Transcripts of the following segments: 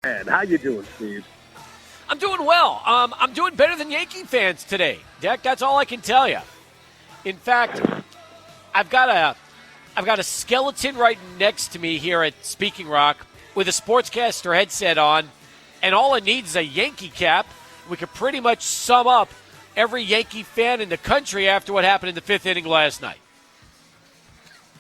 And how you doing, Steve? I'm doing well. I'm doing better than Yankee fans today, Deck. That's all I can tell you. In fact, I've got a skeleton right next to me here at Speaking Rock with a sportscaster headset on, and all it needs is a Yankee cap. We could pretty much sum up every Yankee fan in the country after what happened in the fifth inning last night.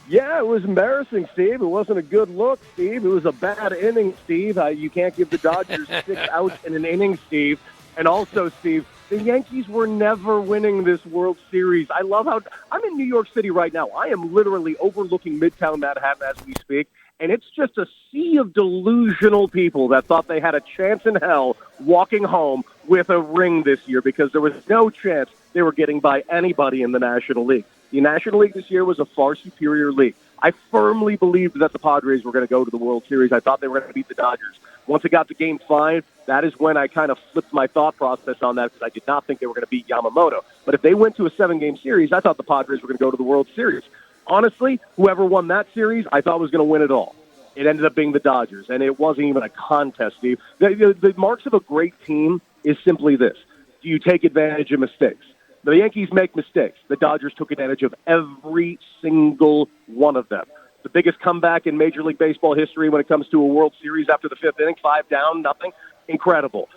Yeah, it was embarrassing, Steve. It wasn't a good look, Steve. It was a bad inning, Steve. You can't give the Dodgers 6 outs in an inning, Steve. And also, Steve, the Yankees were never winning this World Series. I love how I'm in New York City right now. I am literally overlooking Midtown Manhattan as we speak, and it's just a sea of delusional people that thought they had a chance in hell walking home with a ring this year because there was no chance they were getting by anybody in the National League. The National League this year was a far superior league. I firmly believed that the Padres were going to go to the World Series. I thought they were going to beat the Dodgers. Once it got to Game 5, that is when I kind of flipped my thought process on that because I did not think they were going to beat Yamamoto. But if they went to a 7-game series, I thought the Padres were going to go to the World Series. Honestly, whoever won that series, I thought was going to win it all. It ended up being the Dodgers, and it wasn't even a contest, Steve. The marks of a great team is simply this. Do you take advantage of mistakes? The Yankees make mistakes. The Dodgers took advantage of every single one of them. The biggest comeback in Major League Baseball history when it comes to a World Series after the fifth inning, 5 down, nothing. Incredible.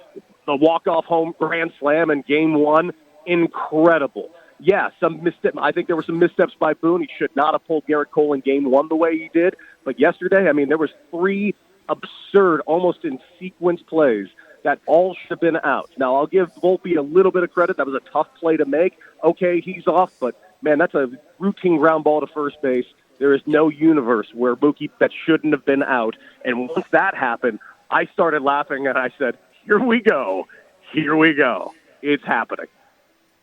The walk-off home grand slam in Game 1, incredible. Yeah, I think there were some missteps by Boone. He should not have pulled Garrett Cole in Game 1 the way he did. But yesterday, there was 3 absurd, almost in sequence plays that all should have been out. Now, I'll give Volpe a little bit of credit. That was a tough play to make. Okay, he's off, but, man, that's a routine ground ball to first base. There is no universe where Mookie that shouldn't have been out. And once that happened, I started laughing, and I said, here we go. Here we go. It's happening.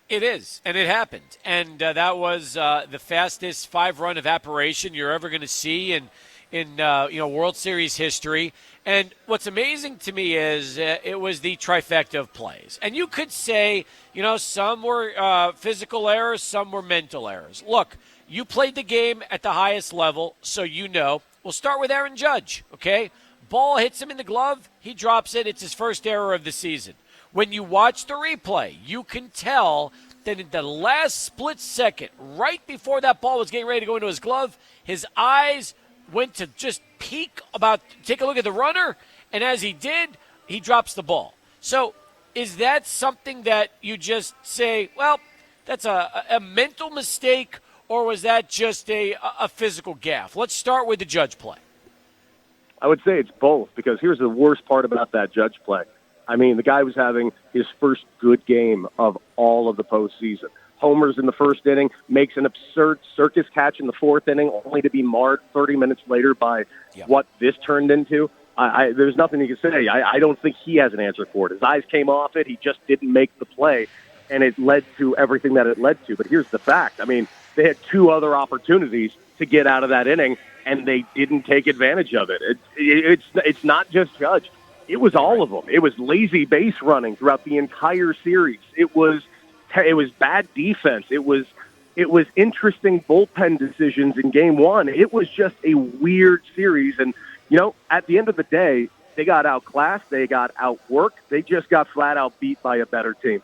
It is, and it happened. And that was the fastest 5-run evaporation you're ever going to see in World Series history. And what's amazing to me is it was the trifecta of plays. And you could say, some were physical errors, some were mental errors. Look, you played the game at the highest level, so you know. We'll start with Aaron Judge, okay? Ball hits him in the glove, he drops it. It's his first error of the season. When you watch the replay, you can tell that in the last split second, right before that ball was getting ready to go into his glove, his eyes went to just take a look at the runner, and as he did, he drops the ball. So is that something that you just say, well, that's a mental mistake, or was that just a physical gaffe? Let's start with the Judge play. I would say it's both, because here's the worst part about that Judge play. The guy was having his first good game of all of the postseason. Homers in the first inning, makes an absurd circus catch in the fourth inning, only to be marred 30 minutes later by what this turned into. There's nothing you can say. I don't think he has an answer for it. His eyes came off it. He just didn't make the play, and it led to everything that it led to. But here's the fact. They had 2 other opportunities to get out of that inning, and they didn't take advantage of it. It's not just Judge. It was all of them. It was lazy base running throughout the entire series. It was bad defense. It was interesting bullpen decisions in Game 1. It was just a weird series. And, at the end of the day, they got outclassed. They got outworked. They just got flat out beat by a better team.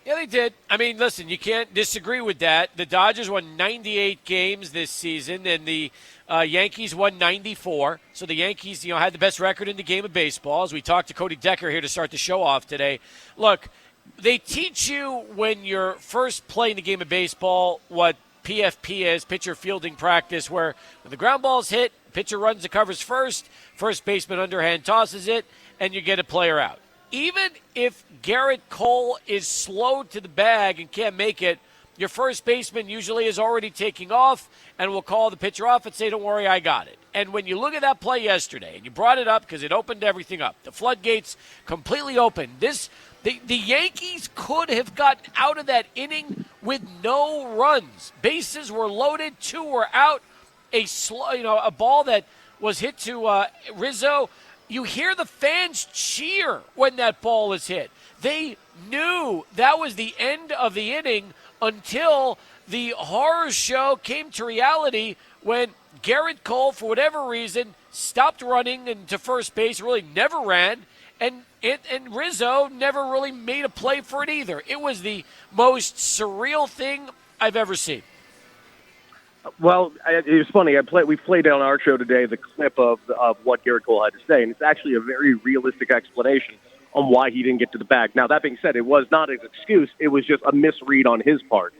Yeah, they did. Listen, you can't disagree with that. The Dodgers won 98 games this season, and the Yankees won 94. So the Yankees, had the best record in the game of baseball. As we talked to Cody Decker here to start the show off today. Look, they teach you when you're first playing the game of baseball what PFP is, pitcher fielding practice, where when the ground ball's hit, pitcher runs the covers first baseman underhand tosses it, and you get a player out. Even if Garrett Cole is slowed to the bag and can't make it, your first baseman usually is already taking off and will call the pitcher off and say, don't worry, I got it. And when you look at that play yesterday, and you brought it up because it opened everything up, the floodgates completely open. The Yankees could have gotten out of that inning with no runs. Bases were loaded, 2 were out. A ball that was hit to Rizzo. You hear the fans cheer when that ball is hit. They knew that was the end of the inning until the horror show came to reality when Garrett Cole, for whatever reason, stopped running into first base, really never ran, and Rizzo never really made a play for it either. It was the most surreal thing I've ever seen. Well, it was funny. We played on our show today the clip of what Garrett Cole had to say, and it's actually a very realistic explanation on why he didn't get to the bag. Now, that being said, it was not his excuse. It was just a misread on his part.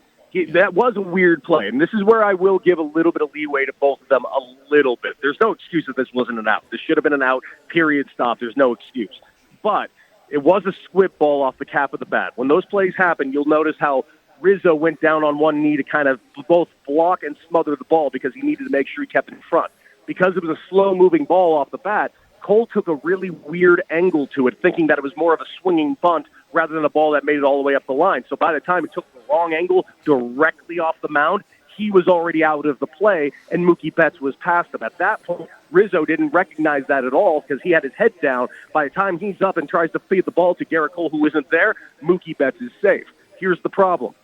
That was a weird play, and this is where I will give a little bit of leeway to both of them a little bit. There's no excuse that this wasn't an out. This should have been an out, period, stop. There's no excuse. But it was a squib ball off the cap of the bat. When those plays happen, you'll notice how Rizzo went down on one knee to kind of both block and smother the ball because he needed to make sure he kept it in front. Because it was a slow-moving ball off the bat, Cole took a really weird angle to it, thinking that it was more of a swinging bunt rather than a ball that made it all the way up the line. So by the time he took the wrong angle directly off the mound, he was already out of the play, and Mookie Betts was past him. At that point, Rizzo didn't recognize that at all because he had his head down. By the time he's up and tries to feed the ball to Garrett Cole, who isn't there, Mookie Betts is safe. Here's the problem.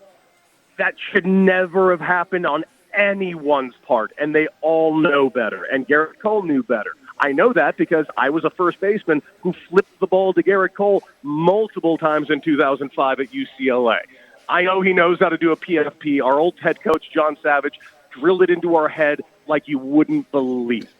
That should never have happened on anyone's part, and they all know better, and Garrett Cole knew better. I know that because I was a first baseman who flipped the ball to Garrett Cole multiple times in 2005 at UCLA. I know he knows how to do a PFP. Our old head coach, John Savage, drilled it into our head like you wouldn't believe.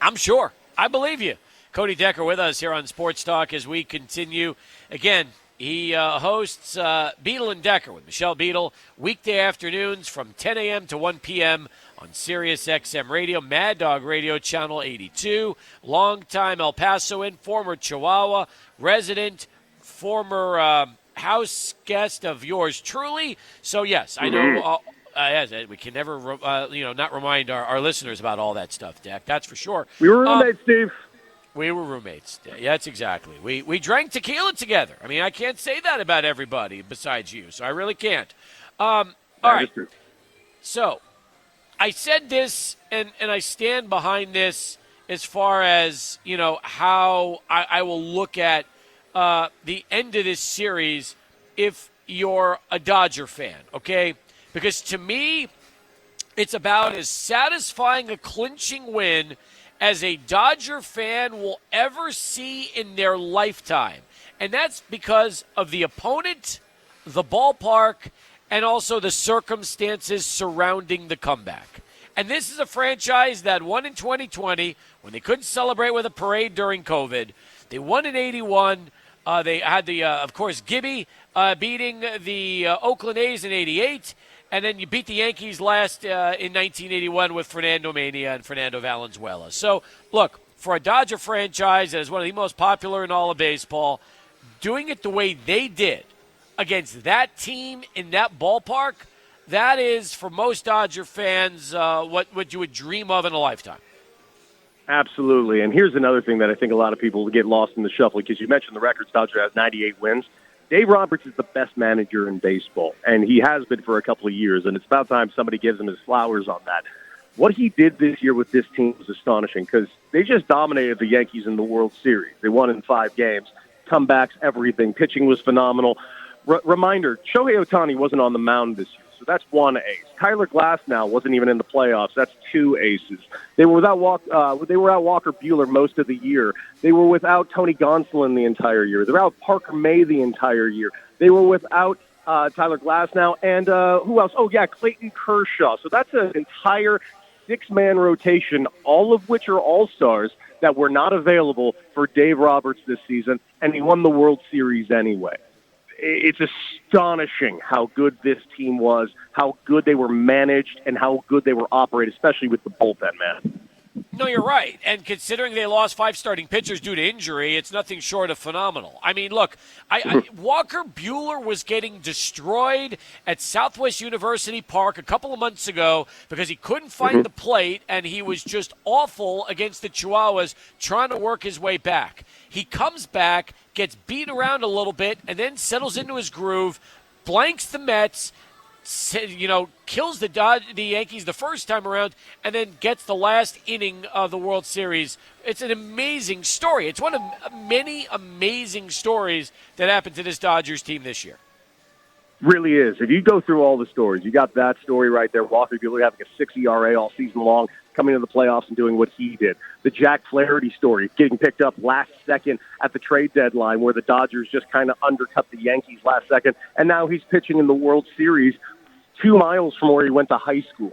I'm sure. I believe you. Cody Decker with us here on Sports Talk as we continue. Again, he hosts Beadle and Decker with Michelle Beadle weekday afternoons from 10 a.m. to 1 p.m. on Sirius XM Radio, Mad Dog Radio, Channel 82. Longtime El Pasoan, former Chihuahua resident, former house guest of yours truly. So, yes, I know we can never not remind our listeners about all that stuff, Deck. That's for sure. We were roommates, Steve. We were roommates. Yeah, that's exactly. We drank tequila together. I mean, I can't say that about everybody besides you, so I really can't. All right. So I said this, and I stand behind this as far as, how I will look at the end of this series if you're a Dodger fan, okay? Because to me, it's about as satisfying a clinching win as a Dodger fan will ever see in their lifetime. And that's because of the opponent, the ballpark, and also the circumstances surrounding the comeback. And this is a franchise that won in 2020 when they couldn't celebrate with a parade during COVID. They won in 81. They had of course, Gibby beating the Oakland A's in 88. And then you beat the Yankees last in 1981 with Fernando Mania and Fernando Valenzuela. So, look, for a Dodger franchise that is one of the most popular in all of baseball, doing it the way they did against that team in that ballpark, that is, for most Dodger fans, what you would dream of in a lifetime. Absolutely. And here's another thing that I think a lot of people get lost in the shuffle, because you mentioned the records. Dodger has 98 wins. Dave Roberts is the best manager in baseball, and he has been for a couple of years, and it's about time somebody gives him his flowers on that. What he did this year with this team was astonishing because they just dominated the Yankees in the World Series. They won in 5 games. Comebacks, everything. Pitching was phenomenal. Reminder, Shohei Ohtani wasn't on the mound this year, so that's 1 ace. Tyler Glasnow wasn't even in the playoffs. That's 2 aces. They were without Walker Buehler most of the year. They were without Tony Gonsolin the entire year. They were without Parker May the entire year. They were without Tyler Glasnow and who else? Oh, yeah, Clayton Kershaw. So that's an entire 6-man rotation, all of which are all-stars that were not available for Dave Roberts this season, and he won the World Series anyway. It's astonishing how good this team was, how good they were managed, and how good they were operated, especially with the bullpen, man. No, you're right. And considering they lost 5 starting pitchers due to injury, it's nothing short of phenomenal. I mean, look, Walker Buehler was getting destroyed at Southwest University Park a couple of months ago because he couldn't find the plate, and he was just awful against the Chihuahuas trying to work his way back. He comes back, gets beat around a little bit, and then settles into his groove, blanks the Mets, kills the Yankees the first time around, and then gets the last inning of the World Series. It's an amazing story. It's one of many amazing stories that happened to this Dodgers team this year. Really is. If you go through all the stories, you got that story right there. Walker Buehler having a 6 ERA all season long, coming to the playoffs and doing what he did. The Jack Flaherty story, getting picked up last second at the trade deadline where the Dodgers just kind of undercut the Yankees last second, and now he's pitching in the World Series 2 miles from where he went to high school.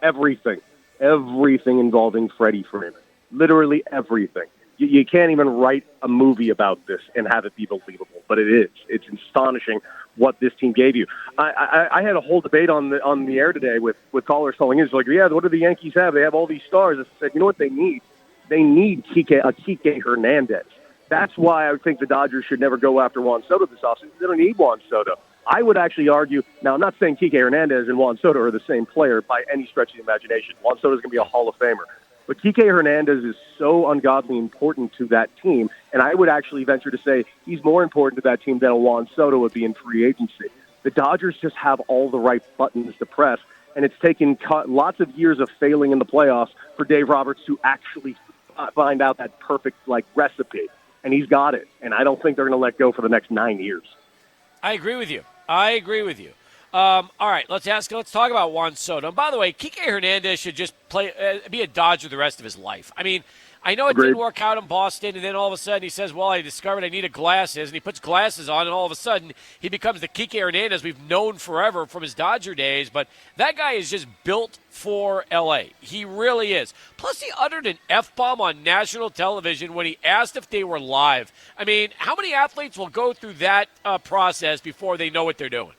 Everything involving Freddie Freeman. Literally everything. You can't even write a movie about this and have it be believable, but it is. It's astonishing what this team gave you. I had a whole debate on the air today with callers calling in. It's like, yeah, what do the Yankees have? They have all these stars. I said, you know what they need? They need Kike Hernandez. That's why I think the Dodgers should never go after Juan Soto this offseason. They don't need Juan Soto. I would actually argue, now I'm not saying Kike Hernandez and Juan Soto are the same player by any stretch of the imagination. Juan Soto is going to be a Hall of Famer. But Kike Hernandez is so ungodly important to that team, and I would actually venture to say he's more important to that team than a Juan Soto would be in free agency. The Dodgers just have all the right buttons to press, and it's taken lots of years of failing in the playoffs for Dave Roberts to actually find out that perfect recipe, and he's got it. And I don't think they're going to let go for the next 9 years. I agree with you. All right, let's talk about Juan Soto. And by the way, Kike Hernandez should just be a Dodger the rest of his life. I mean, I know it didn't work out in Boston, and then all of a sudden he says, well, I discovered I needed glasses, and he puts glasses on, and all of a sudden he becomes the Kike Hernandez we've known forever from his Dodger days. But that guy is just built for L.A. He really is. Plus, he uttered an F-bomb on national television when he asked if they were live. I mean, how many athletes will go through that process before they know what they're doing?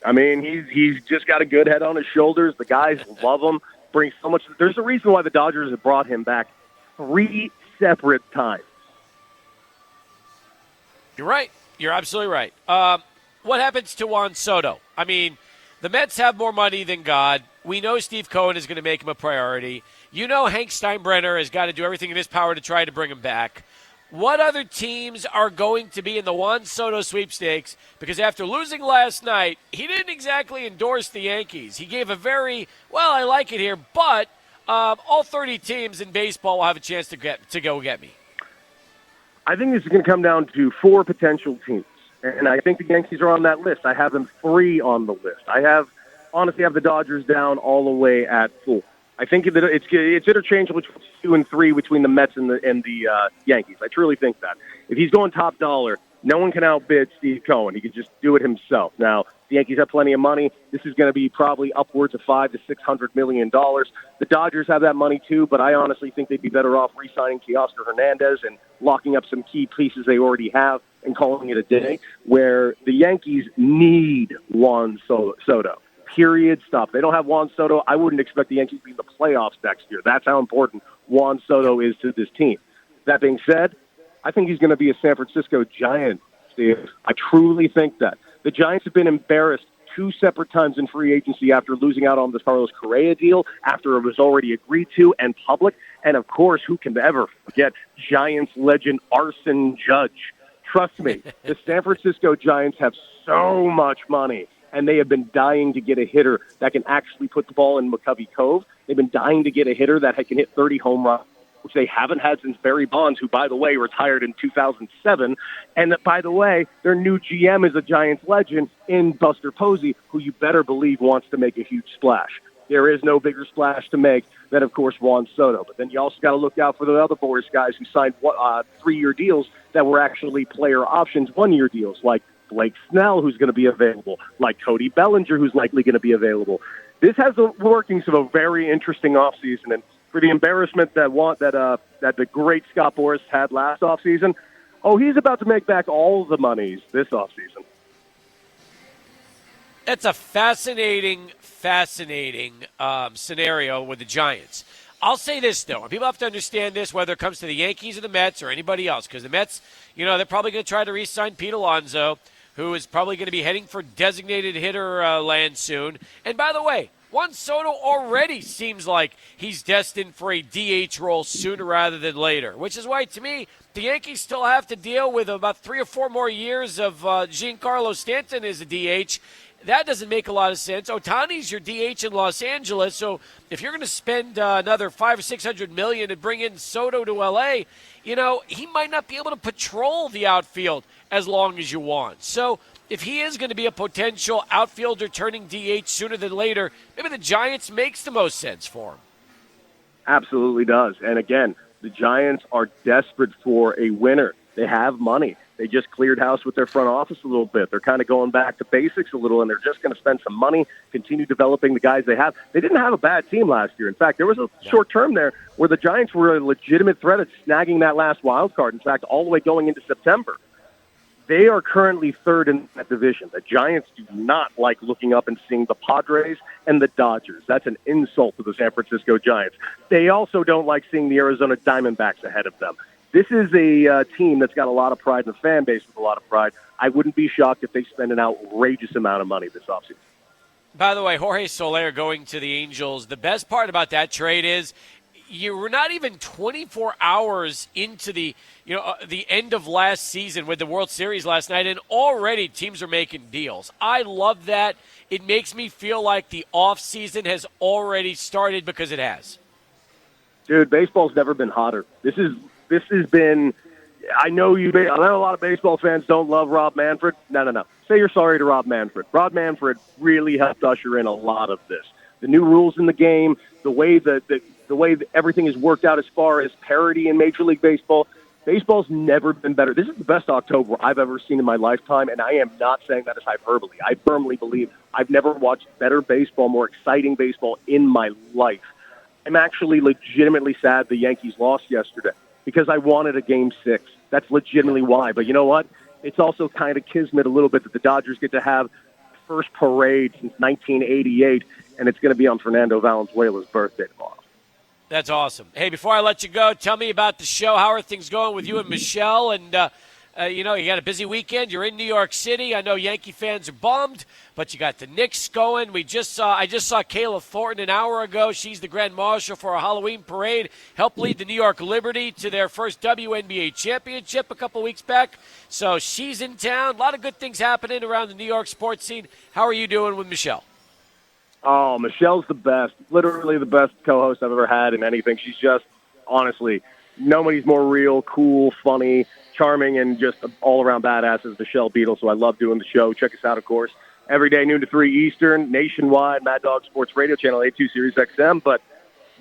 I mean, he's just got a good head on his shoulders. The guys love him. Brings so much. There's a reason why the Dodgers have brought him back 3 separate times. You're right. You're absolutely right. What happens to Juan Soto? I mean, the Mets have more money than God. We know Steve Cohen is going to make him a priority. You know Hank Steinbrenner has got to do everything in his power to try to bring him back. What other teams are going to be in the Juan Soto sweepstakes? Because after losing last night, he didn't exactly endorse the Yankees. He gave a very, well, I like it here, but all 30 teams in baseball will have a chance to go get me. I think this is going to come down to 4 potential teams, and I think the Yankees are on that list. I have them 3 on the list. I honestly have the Dodgers down all the way at 4. I think that it's interchangeable between 2 and 3 between the Mets and the Yankees. I truly think that. If he's going top dollar, no one can outbid Steve Cohen. He can just do it himself. Now, the Yankees have plenty of money. This is going to be probably upwards of $500 to $600 million. The Dodgers have that money too, but I honestly think they'd be better off re-signing Teoscar Hernandez and locking up some key pieces they already have and calling it a day, where the Yankees need Juan Soto. Period. Stop. They don't have Juan Soto. I wouldn't expect the Yankees to be in the playoffs next year. That's how important Juan Soto is to this team. That being said, I think he's going to be a San Francisco Giant, Steve. I truly think that. The Giants have been embarrassed 2 separate times in free agency after losing out on the Carlos Correa deal, after it was already agreed to and public. And, of course, who can ever forget Giants legend Arson Judge? Trust me, the San Francisco Giants have so much money, and they have been dying to get a hitter that can actually put the ball in McCovey Cove. They've been dying to get a hitter that can hit 30 home runs, which they haven't had since Barry Bonds, who, by the way, retired in 2007. And, by the way, their new GM is a Giants legend in Buster Posey, who you better believe wants to make a huge splash. There is no bigger splash to make than, of course, Juan Soto. But then you also got to look out for the other Boris guys who signed 3-year deals that were actually player options, 1-year deals, like Blake Snell, who's going to be available, like Cody Bellinger, who's likely going to be available. This has the workings of a very interesting offseason, and for the embarrassment that the great Scott Boras had last offseason, he's about to make back all the monies this offseason. That's a fascinating scenario with the Giants. I'll say this, though, and people have to understand this, whether it comes to the Yankees or the Mets or anybody else, because the Mets, they're probably going to try to re-sign Pete Alonso, who is probably going to be heading for designated hitter land soon. And by the way, Juan Soto already seems like he's destined for a DH role sooner rather than later, which is why, to me, the Yankees still have to deal with about 3 or 4 more years of Giancarlo Stanton as a DH. That doesn't make a lot of sense. Ohtani's your DH in Los Angeles, so if you're going to spend another $500 or $600 million and bring in Soto to LA, he might not be able to patrol the outfield as long as you want. So if he is going to be a potential outfielder turning DH sooner than later, maybe the Giants makes the most sense for him. Absolutely does. And again, the Giants are desperate for a winner. They have money. They just cleared house with their front office a little bit. They're kind of going back to basics a little, and they're just going to spend some money, continue developing the guys they have. They didn't have a bad team last year. In fact, there was a short term there where the Giants were a legitimate threat at snagging that last wild card. In fact, all the way going into September. They are currently third in that division. The Giants do not like looking up and seeing the Padres and the Dodgers. That's an insult to the San Francisco Giants. They also don't like seeing the Arizona Diamondbacks ahead of them. This is a team that's got a lot of pride and a fan base with a lot of pride. I wouldn't be shocked if they spend an outrageous amount of money this offseason. By the way, Jorge Soler going to the Angels, the best part about that trade is you were not even 24 hours into the end of last season with the World Series last night, and already teams are making deals. I love that. It makes me feel like the offseason has already started because it has. Dude, baseball's never been hotter. This has been. I know a lot of baseball fans don't love Rob Manfred. No. Say you're sorry to Rob Manfred. Rob Manfred really helped usher in a lot of this. The new rules in the game, the way that everything is worked out as far as parity in Major League Baseball. Baseball's never been better. This is the best October I've ever seen in my lifetime, and I am not saying that as hyperbole. I firmly believe I've never watched better baseball, more exciting baseball in my life. I'm actually legitimately sad the Yankees lost yesterday because I wanted a Game 6. That's legitimately why. But you know what? It's also kind of kismet a little bit that the Dodgers get to have first parade since 1988, and it's going to be on Fernando Valenzuela's birthday tomorrow. That's awesome. Hey, before I let you go, tell me about the show. How are things going with you and Michelle? And, you got a busy weekend. You're in New York City. I know Yankee fans are bummed, but you got the Knicks going. I just saw Kayla Thornton an hour ago. She's the Grand Marshal for a Halloween parade. Helped lead the New York Liberty to their first WNBA championship a couple weeks back. So she's in town. A lot of good things happening around the New York sports scene. How are you doing with Michelle? Oh, Michelle's the best. Literally the best co-host I've ever had in anything. She's just, honestly, nobody's more real, cool, funny, charming, and just an all-around badass as Michelle Beadle. So I love doing the show. Check us out, of course, every day, noon to 3 Eastern, nationwide, Mad Dog Sports Radio, Channel 82, Sirius XM. But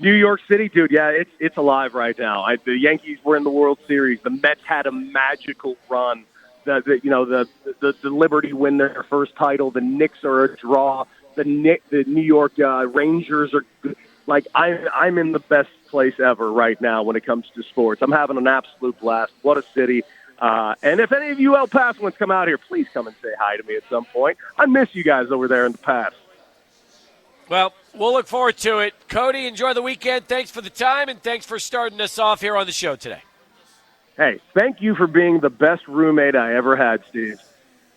New York City, dude, yeah, it's alive right now. The Yankees were in the World Series. The Mets had a magical run. The Liberty win their first title. The Knicks are a draw. The New York Rangers are like I'm in the best place ever right now when it comes to sports. I'm having an absolute blast. What a city! And if any of you El Pasoans come out here, please come and say hi to me at some point. I miss you guys over there in the Pass. Well, we'll look forward to it. Cody, enjoy the weekend. Thanks for the time, and thanks for starting us off here on the show today. Hey, thank you for being the best roommate I ever had, Steve.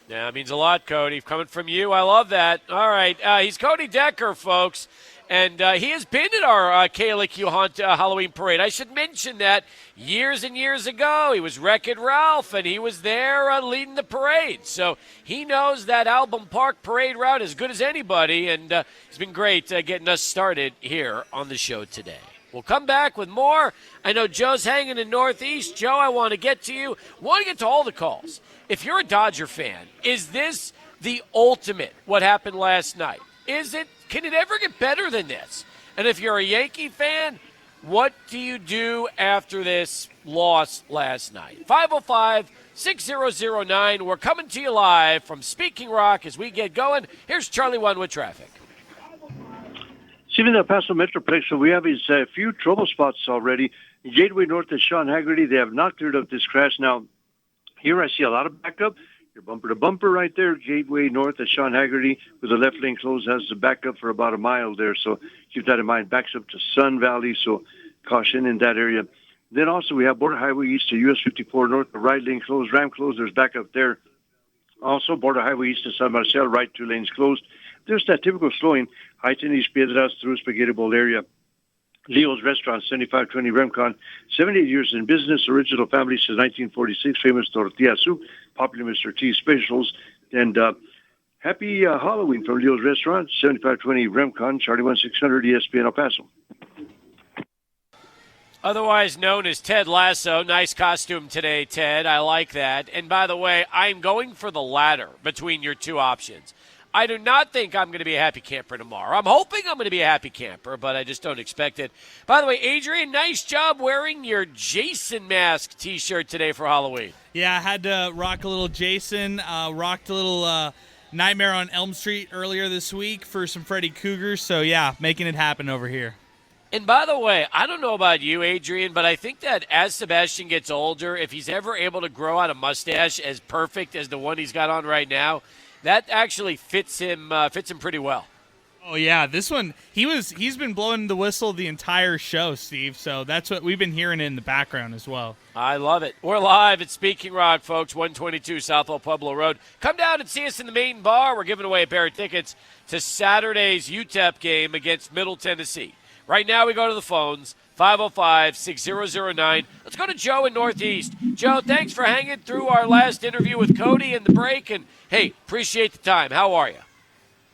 Yeah, it means a lot, Cody. Coming from you, I love that. All right, he's Cody Decker, folks, and he has been at our Kayla Q Hunt Halloween parade. I should mention that years and years ago, he was Wreck-It Ralph, and he was there leading the parade. So he knows that Album Park parade route as good as anybody, and it's been great getting us started here on the show today. We'll come back with more. I know Joe's hanging in Northeast. Joe, I want to get to you. Want to get to all the calls. If you're a Dodger fan, is this the ultimate, what happened last night? Can it ever get better than this? And if you're a Yankee fan, what do you do after this loss last night? 505-6009. We're coming to you live from Speaking Rock as we get going. Here's Charlie One with traffic. Even the Paso Metroplex, we have a few trouble spots already. Gateway North at Sean Haggerty, they have not cleared up this crash. Now, here I see a lot of backup. You're bumper to bumper right there. Gateway North at Sean Haggerty with the left lane closed has the backup for about a mile there. So keep that in mind. Backs up to Sun Valley, so caution in that area. Then also we have Border Highway East to US 54 North, the right lane closed, ramp closed. There's backup there. Also Border Highway East to San Marcel, right 2 lanes closed. There's that typical slowing. Heights Piedras through Spaghetti Bowl area. Leo's Restaurant, 7520 Remcon, 78 years in business, original family since 1946, famous tortilla soup, popular Mr. T specials, and happy Halloween from Leo's Restaurant, 7520 Remcon, Charlie 1600 ESPN El Paso. Otherwise known as Ted Lasso. Nice costume today, Ted. I like that. And by the way, I'm going for the latter between your two options. I do not think I'm going to be a happy camper tomorrow. I'm hoping I'm going to be a happy camper, but I just don't expect it. By the way, Adrian, nice job wearing your Jason mask T-shirt today for Halloween. Yeah, I had to rock a little Jason, rocked a little Nightmare on Elm Street earlier this week for some Freddy Cougars. So, yeah, making it happen over here. And by the way, I don't know about you, Adrian, but I think that as Sebastian gets older, if he's ever able to grow out a mustache as perfect as the one he's got on right now, that actually fits him pretty well. Oh yeah, this one he's been blowing the whistle the entire show, Steve. So that's what we've been hearing in the background as well. I love it. We're live at Speaking Rock, folks, 122 South El Pueblo Road. Come down and see us in the main bar. We're giving away a pair of tickets to Saturday's UTEP game against Middle Tennessee. Right now we go to the phones, 505-6009. Let's go to Joe in Northeast. Joe, thanks for hanging through our last interview with Cody in the break. And, hey, appreciate the time. How are you?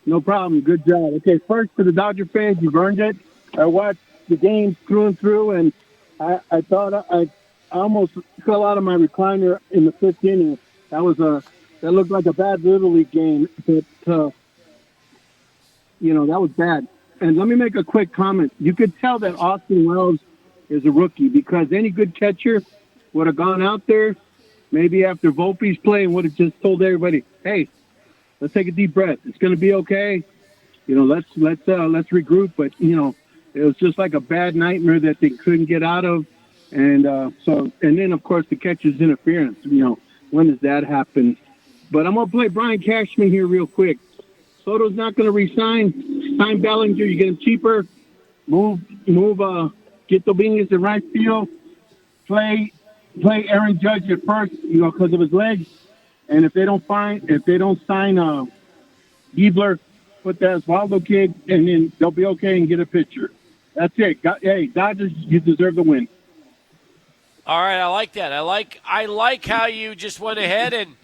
No problem. Good job. Okay, first to the Dodger fans, you've earned it. I watched the game through and through, and I thought I almost fell out of my recliner in the fifth inning. That looked like a bad Little League game. But, that was bad. And let me make a quick comment. You could tell that Austin Wells is a rookie because any good catcher would have gone out there, maybe after Volpe's play, and would have just told everybody, "Hey, let's take a deep breath. It's going to be okay. Let's regroup." But it was just like a bad nightmare that they couldn't get out of. And then of course the catcher's interference. When does that happen? But I'm gonna play Brian Cashman here real quick. Soto's not going to resign. Sign Bellinger. You get him cheaper. Move. Get Dominguez in right field. Play Aaron Judge at first. Because of his legs. And if they don't sign Giebler, put that Osvaldo kid, and then they'll be okay and get a pitcher. That's it. Hey, Dodgers, you deserve the win. All right, I like that. I like how you just went ahead and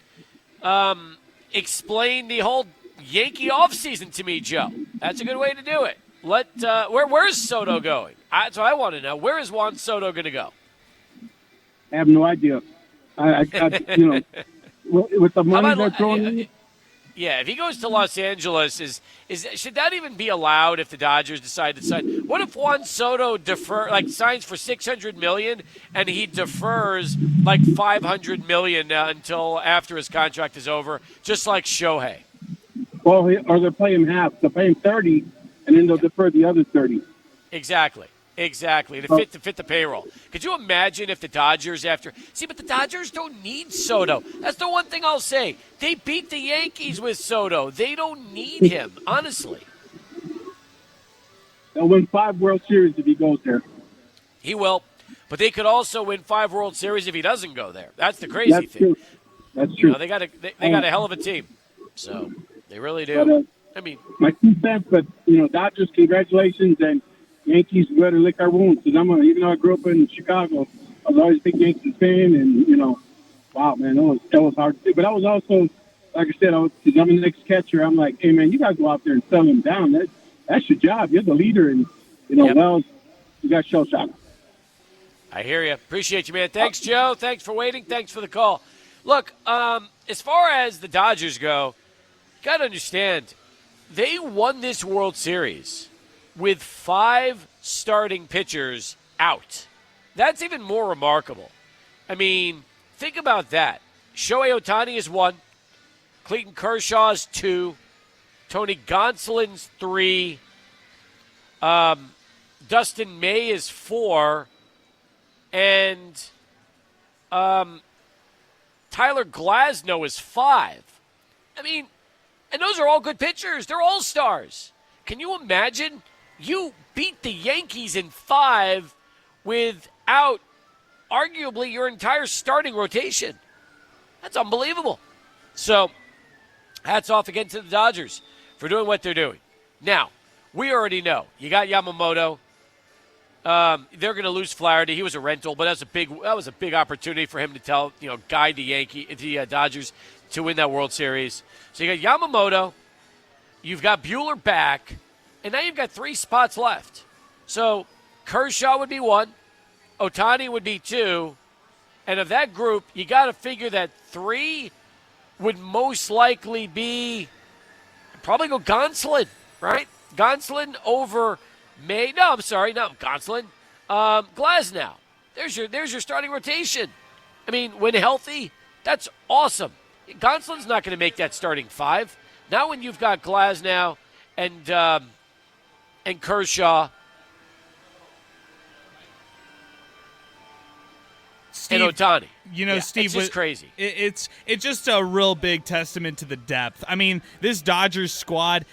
explained the whole Yankee offseason to me, Joe. That's a good way to do it. Where's Soto going? That's what I want to know. Where is Juan Soto going to go? I have no idea. With the money they're throwing in. Yeah, if he goes to Los Angeles, should that even be allowed if the Dodgers decide to sign? What if Juan Soto signs for $600 million and he defers like $500 million until after his contract is over, just like Shohei? Well, or they'll pay him half. They'll pay him 30, and then they'll defer the other 30. Exactly. To fit the payroll. Could you imagine if the Dodgers but the Dodgers don't need Soto. That's the one thing I'll say. They beat the Yankees with Soto. They don't need him, honestly. They'll win 5 World Series if he goes there. He will. But they could also win 5 World Series if he doesn't go there. That's the crazy thing. True. That's true. They got a hell of a team. So they really do. My 2 cents, but Dodgers, congratulations, and Yankees better lick our wounds. Because even though I grew up in Chicago, I was always a big Yankees fan, and wow, man, that was hard to do. But I was also, like I said, because I'm the next catcher, I'm like, hey, man, you got to go out there and settle him down. That's your job. You're the leader, and Wells, you got shell shock. I hear you. Appreciate you, man. Thanks, Joe. Thanks for waiting. Thanks for the call. Look, as far as the Dodgers go, you got to understand, they won this World Series with 5 starting pitchers out. That's even more remarkable. I mean, think about that. Shohei Ohtani is 1. Clayton Kershaw's 2. Tony Gonsolin's 3. Dustin May is 4. And Tyler Glasnow is 5. I mean, and those are all good pitchers. They're all stars. Can you imagine? You beat the Yankees in 5 without arguably your entire starting rotation. That's unbelievable. So, hats off again to the Dodgers for doing what they're doing. Now, we already know. You got Yamamoto. They're going to lose Flaherty. He was a rental, but that was a big opportunity for him to guide the Dodgers to win that World Series. So you got Yamamoto. You've got Buehler back. And now you've got 3 spots left. So Kershaw would be 1. Ohtani would be 2. And of that group, you got to figure that 3 would most likely be probably go Gonsolin, right? Gonsolin over May. No, I'm sorry, not Gonsolin. Glasnow. There's your starting rotation. I mean, when healthy, that's awesome. Gonsolin's not going to make that starting 5. Now when you've got Glasnow and Kershaw Steve, and Ohtani. Steve, it's just crazy. It's just a real big testament to the depth. I mean, this Dodgers squad,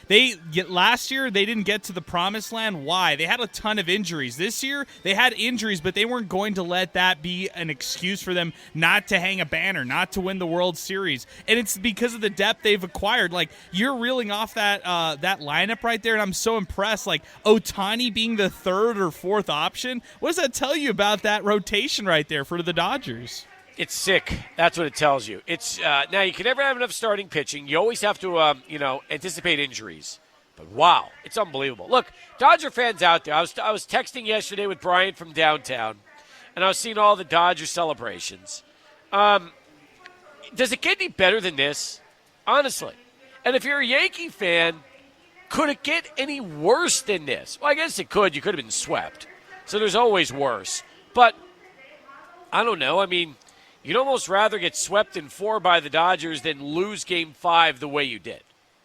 last year they didn't get to the promised land. Why? They had a ton of injuries. This year they had injuries, but they weren't going to let that be an excuse for them not to hang a banner, not to win the World Series. And it's because of the depth they've acquired. Like, you're reeling off that lineup right there, and I'm so impressed. Like, Ohtani being the 3rd or 4th option. What does that tell you about that rotation right there for the Dodgers? It's sick. That's what it tells you. It's now you can never have enough starting pitching. You always have to, anticipate injuries. But wow, it's unbelievable. Look, Dodger fans out there. I was texting yesterday with Brian from downtown, and I was seeing all the Dodger celebrations. Does it get any better than this? Honestly. And if you're a Yankee fan, could it get any worse than this? Well, I guess it could. You could have been swept. So there's always worse. But I don't know. I mean, you'd almost rather get swept in 4 by the Dodgers than lose Game 5 the way you did.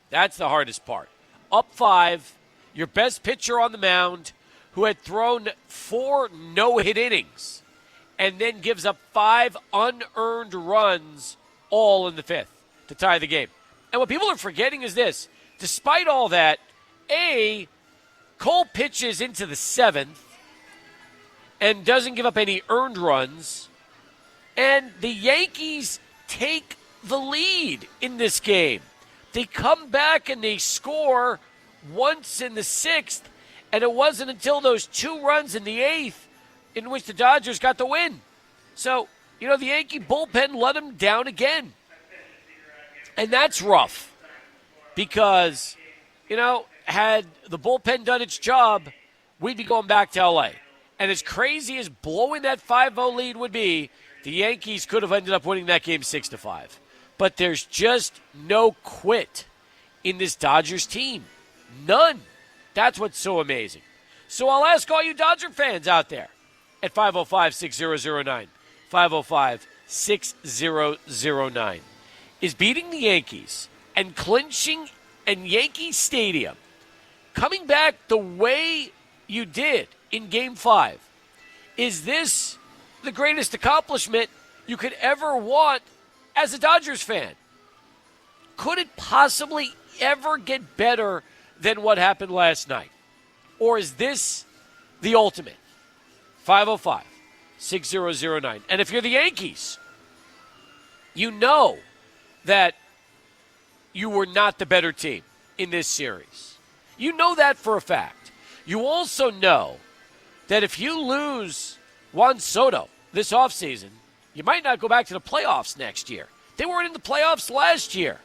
That's the hardest part. Up 5, your best pitcher on the mound, who had thrown 4 no-hit innings, and then gives up 5 unearned runs all in the 5th to tie the game. And what people are forgetting is this. Despite all that, Cole pitches into the 7th and doesn't give up any earned runs, and the Yankees take the lead in this game. They come back and they score once in the 6th, and it wasn't until those 2 runs in the 8th in which the Dodgers got the win. So, the Yankee bullpen let them down again. And that's rough because, had the bullpen done its job, we'd be going back to L.A. And as crazy as blowing that 5-0 lead would be, the Yankees could have ended up winning that game 6-5. But there's just no quit in this Dodgers team. None. That's what's so amazing. So I'll ask all you Dodger fans out there at 505-6009. 505-6009. Is beating the Yankees and clinching in Yankee Stadium, coming back the way you did in Game 5, is this the greatest accomplishment you could ever want as a Dodgers fan? Could it possibly ever get better than what happened last night? Or is this the ultimate? 505-6009. And if you're the Yankees, you know that you were not the better team in this series. You know that for a fact. You also know that if you lose Juan Soto this offseason, you might not go back to the playoffs next year. They weren't in the playoffs last year.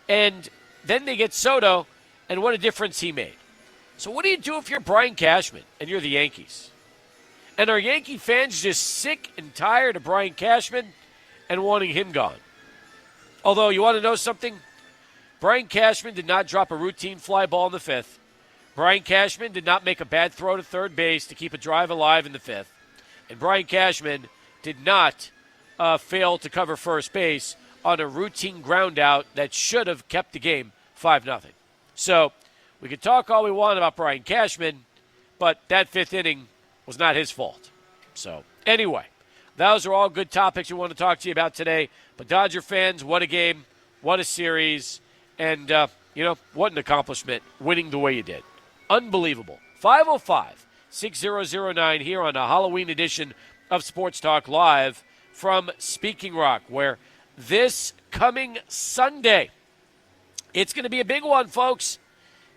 And then they get Soto, and what a difference he made. So what do you do if you're Brian Cashman and you're the Yankees? And are Yankee fans just sick and tired of Brian Cashman and wanting him gone? Although, you want to know something? Brian Cashman did not drop a routine fly ball in the 5th. Brian Cashman did not make a bad throw to third base to keep a drive alive in the 5th. And Brian Cashman did not fail to cover first base on a routine ground out that should have kept the game 5-0. So we could talk all we want about Brian Cashman, but that 5th inning was not his fault. So anyway, those are all good topics we want to talk to you about today. But Dodger fans, what a game, what a series, and, what an accomplishment winning the way you did. Unbelievable. 505-6009 here on a Halloween edition of Sports Talk Live from Speaking Rock, where this coming Sunday, it's going to be a big one, folks.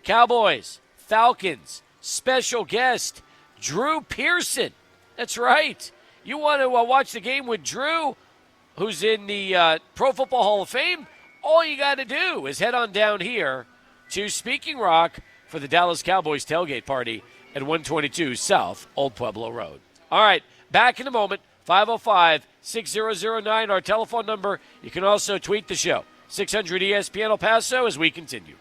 Cowboys, Falcons, special guest, Drew Pearson. That's right. You want to watch the game with Drew, who's in the Pro Football Hall of Fame? All you got to do is head on down here to Speaking Rock for the Dallas Cowboys tailgate party at 122 South Old Pueblo Road. All right, Back in a moment. 505-6009, our telephone number. You can also tweet the show. 600 ESPN El Paso as we continue.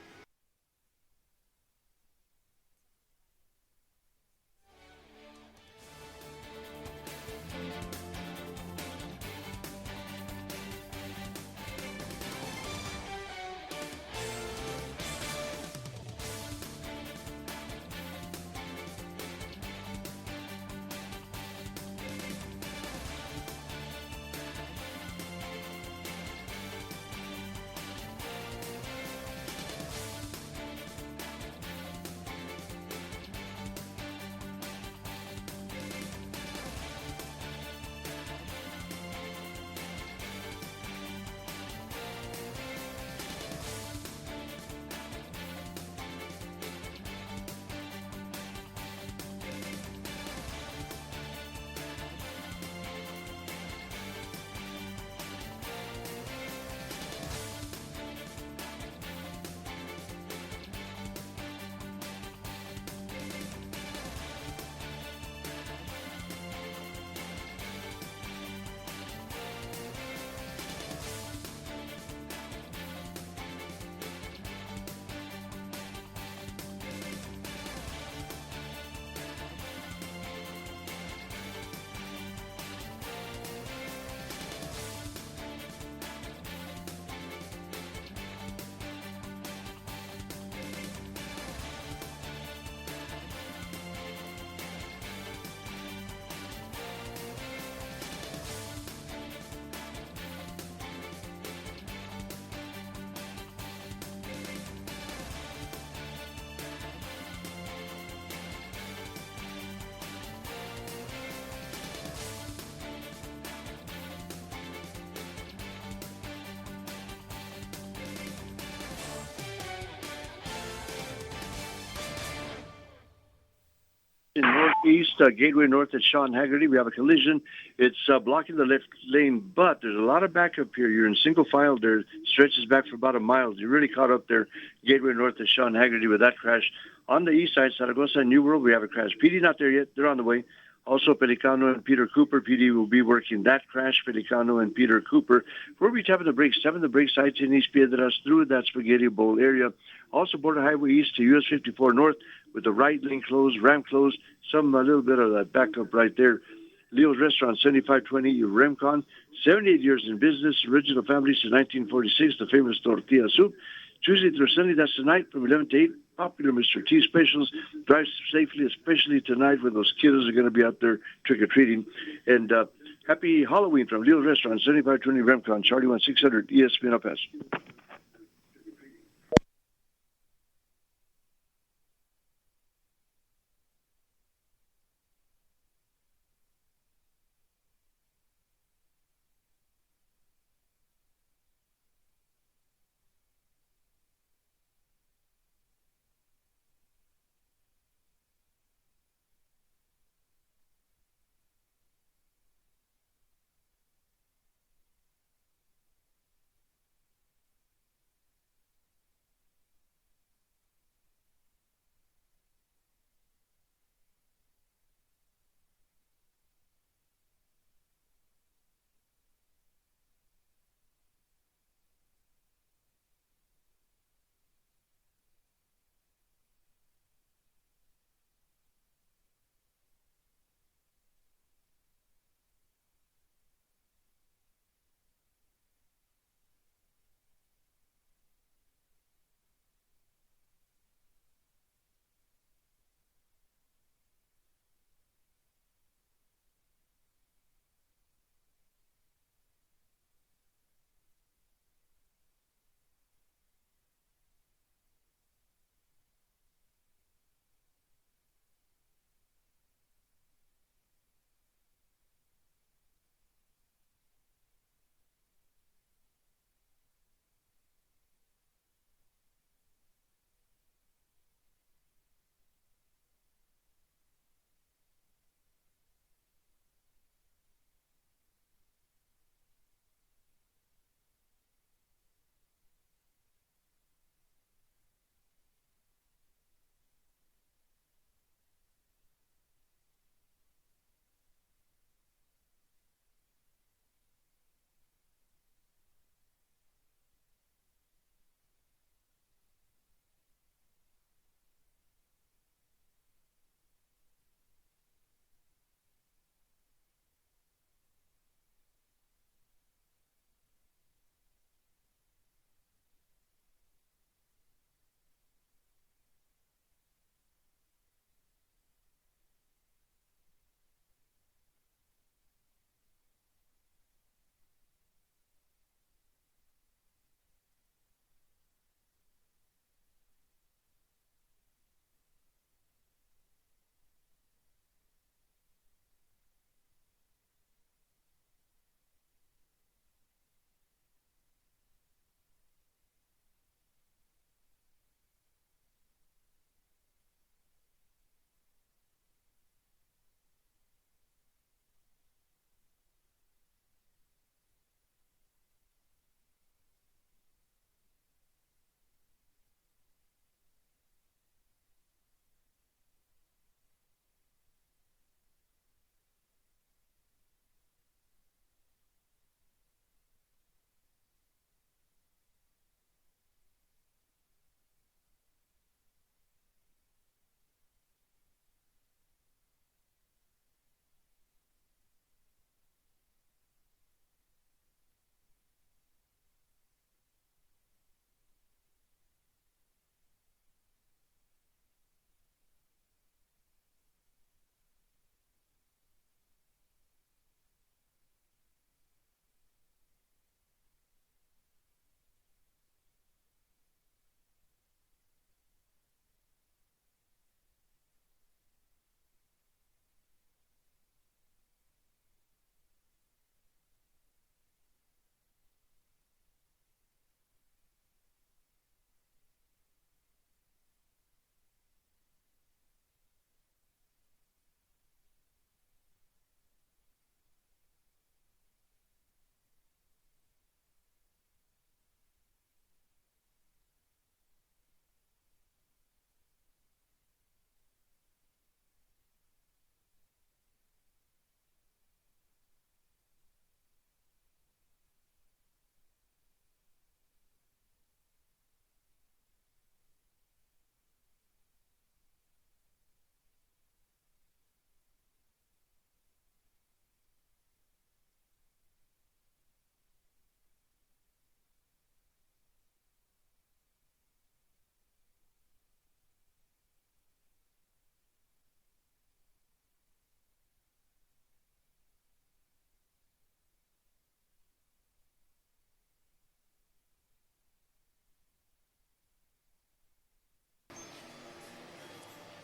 In Northeast, Gateway North at Sean Haggerty, we have a collision. It's blocking the left lane, but there's a lot of backup here. You're in single file there, stretches back for about a mile. You're really caught up there, Gateway North at Sean Haggerty with that crash. On the east side, Zaragoza and New World, we have a crash. PD not there yet. They're on the way. Also, Pelicano and Peter Cooper. PD will be working that crash, Pelicano and Peter Cooper. Where we tapping the brakes, 7 the brake sites in East Piedras through that Spaghetti Bowl area. Also, Border Highway East to US 54 North with the right lane closed, ramp closed, a little bit of that backup right there. Leo's Restaurant, 7520 Remcon, 78 years in business, original family since 1946, the famous tortilla soup. Tuesday through Sunday, that's tonight from 11 to 8. Popular Mr. T specials. Drive safely, especially tonight when those kiddos are going to be out there trick-or-treating. And happy Halloween from Leo's Restaurant, 7520 Remcon, Charlie 1600 ESPN El Paso.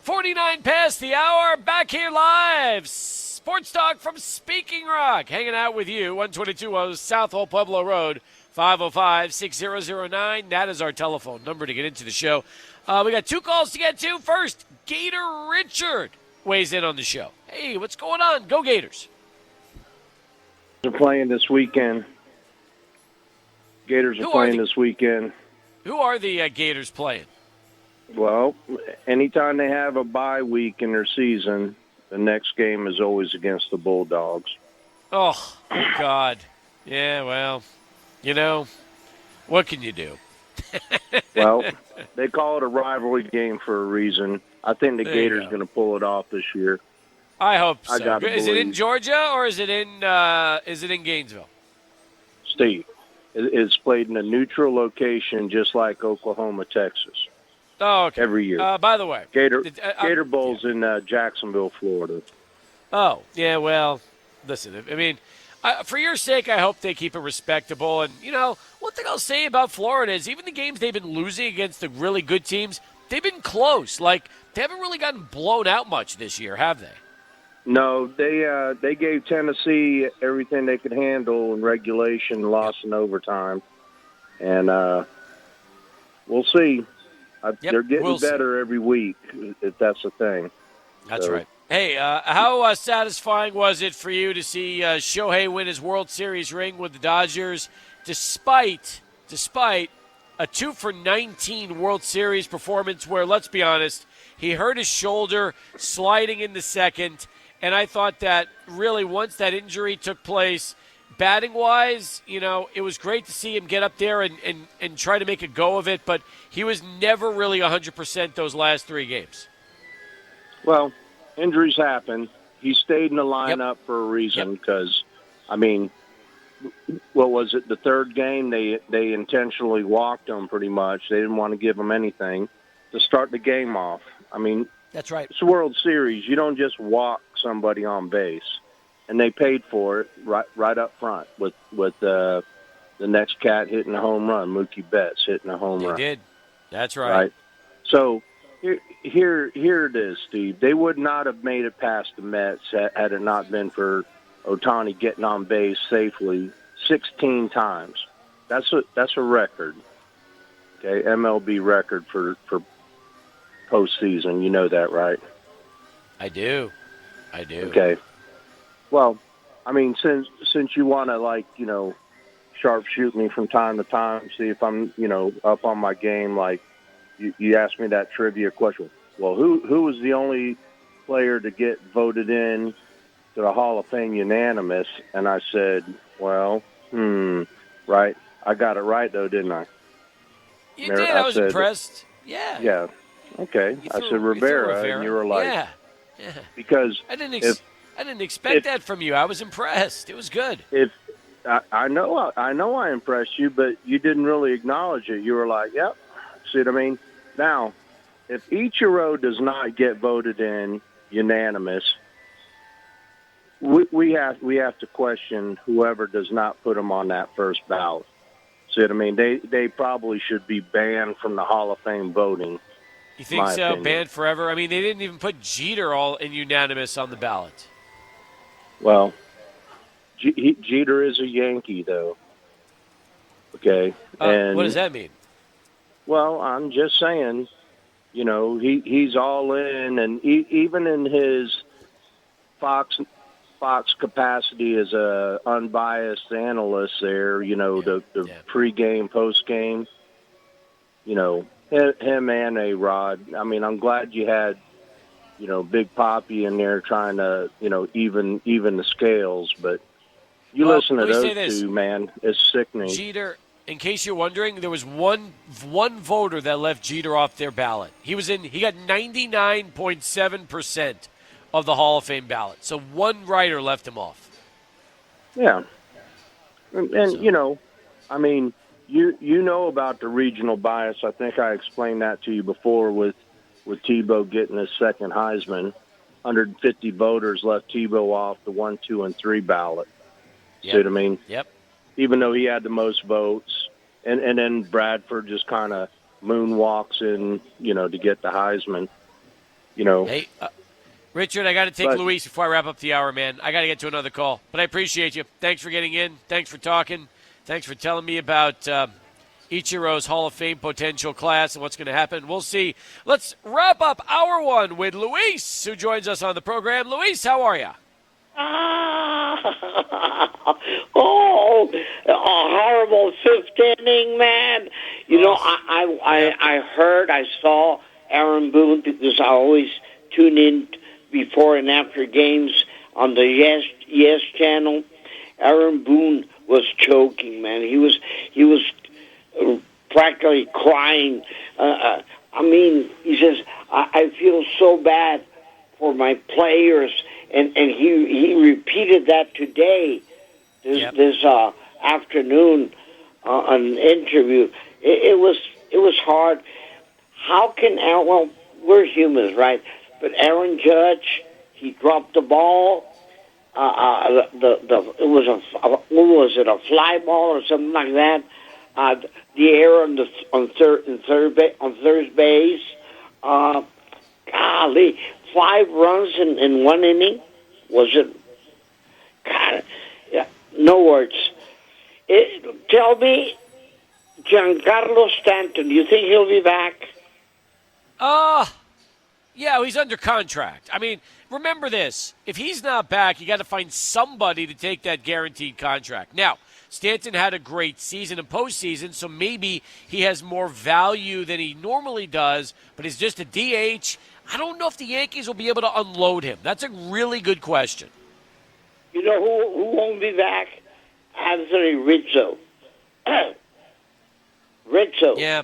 49 past the hour, back here live. Sports Talk from Speaking Rock. Hanging out with you, 122 South Old Pueblo Road, 505-6009. That is our telephone number to get into the show. We got 2 calls to get to. First, Gator Richard weighs in on the show. Hey, what's going on? Go Gators. They're playing this weekend. Gators are playing this weekend. Who are the Gators playing? Well, anytime they have a bye week in their season, the next game is always against the Bulldogs. Oh, God. Yeah, well, what can you do? Well, they call it a rivalry game for a reason. I think the Gators going to pull it off this year. I hope so. Is it in Georgia or is it in Gainesville? Steve, it's played in a neutral location just like Oklahoma, Texas. Oh, okay. Every year. By the way, Gator Bowl's in Jacksonville, Florida. Oh, yeah, well, listen, I mean, for your sake, I hope they keep it respectable. And, one thing I'll say about Florida is even the games they've been losing against the really good teams, they've been close. Like, they haven't really gotten blown out much this year, have they? No, they gave Tennessee everything they could handle in regulation, lost in overtime. And we'll see. They're getting better every week, if that's the thing. That's right. Hey, how satisfying was it for you to see Shohei win his World Series ring with the Dodgers, despite a 2-for-19 World Series performance where, let's be honest, he hurt his shoulder sliding in the second, and I thought that really once that injury took place, batting-wise, it was great to see him get up there and try to make a go of it, but he was never really 100% those last 3 games. Well, injuries happen. He stayed in the lineup for a reason because, what was it, the third game? They intentionally walked him pretty much. They didn't want to give him anything to start the game off. That's right. It's a World Series. You don't just walk somebody on base. And they paid for it right up front with the next cat hitting a home run, Mookie Betts hitting a home run. They did. That's right. So here it is, Steve. They would not have made it past the Mets had it not been for Ohtani getting on base safely 16 times. That's a record. Okay, MLB record for postseason. You know that, right? I do. Okay. Well, since you want to sharpshoot me from time to time, see if I'm up on my game. Like you asked me that trivia question. Well, who was the only player to get voted in to the Hall of Fame unanimous? And I said, well, right. I got it right though, didn't I? You did. I was impressed. Yeah. Yeah. Okay. I said Rivera, and you were like, yeah. Because I didn't expect that from you. I was impressed. It was good. I know I impressed you, but you didn't really acknowledge it. You were like, "Yep." See what I mean? Now, if Ichiro does not get voted in unanimous, we have to question whoever does not put him on that first ballot. See what I mean? They probably should be banned from the Hall of Fame voting. You think so? Opinion. Banned forever? They didn't even put Jeter all in unanimous on the ballot. Well, Jeter is a Yankee, though. Okay, and what does that mean? Well, I'm just saying, he's all in, and even in his Fox capacity as a unbiased analyst there, the pregame, postgame, him and A-Rod. I'm glad you had, Big Papi in there trying to, even the scales. But listen to those two, man, it's sickening. Jeter, in case you're wondering, there was one voter that left Jeter off their ballot. He got 99.7% of the Hall of Fame ballot. So one writer left him off. Yeah. And you know about the regional bias. I think I explained that to you before with Tebow getting his second Heisman. 150 voters left Tebow off the 1, 2, and 3 ballot. Yep. See what I mean? Yep. Even though he had the most votes. And then Bradford just kind of moonwalks in, to get the Heisman. Hey, Richard, I got to take Luis before I wrap up the hour, man. I got to get to another call. But I appreciate you. Thanks for getting in. Thanks for talking. Thanks for telling me about Ichiro's Hall of Fame potential class and what's going to happen. We'll see. Let's wrap up hour one with Luis, who joins us on the program. Luis, how are you? Oh, a horrible fifth inning, man. I saw Aaron Boone because I always tune in before and after games on the Yes channel. Aaron Boone was choking, man. He was practically crying. He says, I feel so bad for my players. And he repeated that today, this afternoon, on an interview. It was hard. How can Aaron? Well, we're humans, right? But Aaron Judge, he dropped the ball. It was a fly ball or something like that? The error on third base. Golly. 5 runs in 1 inning? Was it? God, yeah, no words. Tell me, Giancarlo Stanton, do you think he'll be back? Yeah, he's under contract. I mean, remember this. If he's not back, you got to find somebody to take that guaranteed contract. Now, Stanton had a great season in postseason, so maybe he has more value than he normally does, but he's just a DH. I don't know if the Yankees will be able to unload him. That's a really good question. You know who won't be back? Anthony Rizzo. Rizzo. Yeah,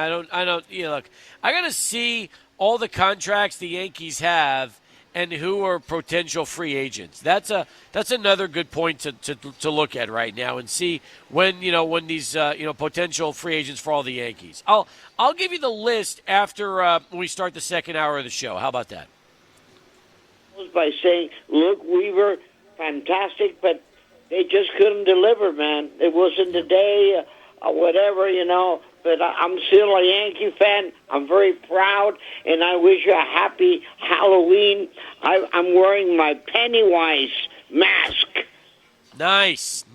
I don't. Look, I got to see all the contracts the Yankees have and who are potential free agents. That's another good point to look at right now and see when these potential free agents for all the Yankees. I'll give you the list after when we start the second hour of the show. How about that? By saying, look, Weaver, fantastic, but they just couldn't deliver, man. It wasn't the day, whatever. But I'm still a Yankee fan. I'm very proud, and I wish you a happy Halloween. I'm wearing my Pennywise mask. Nice.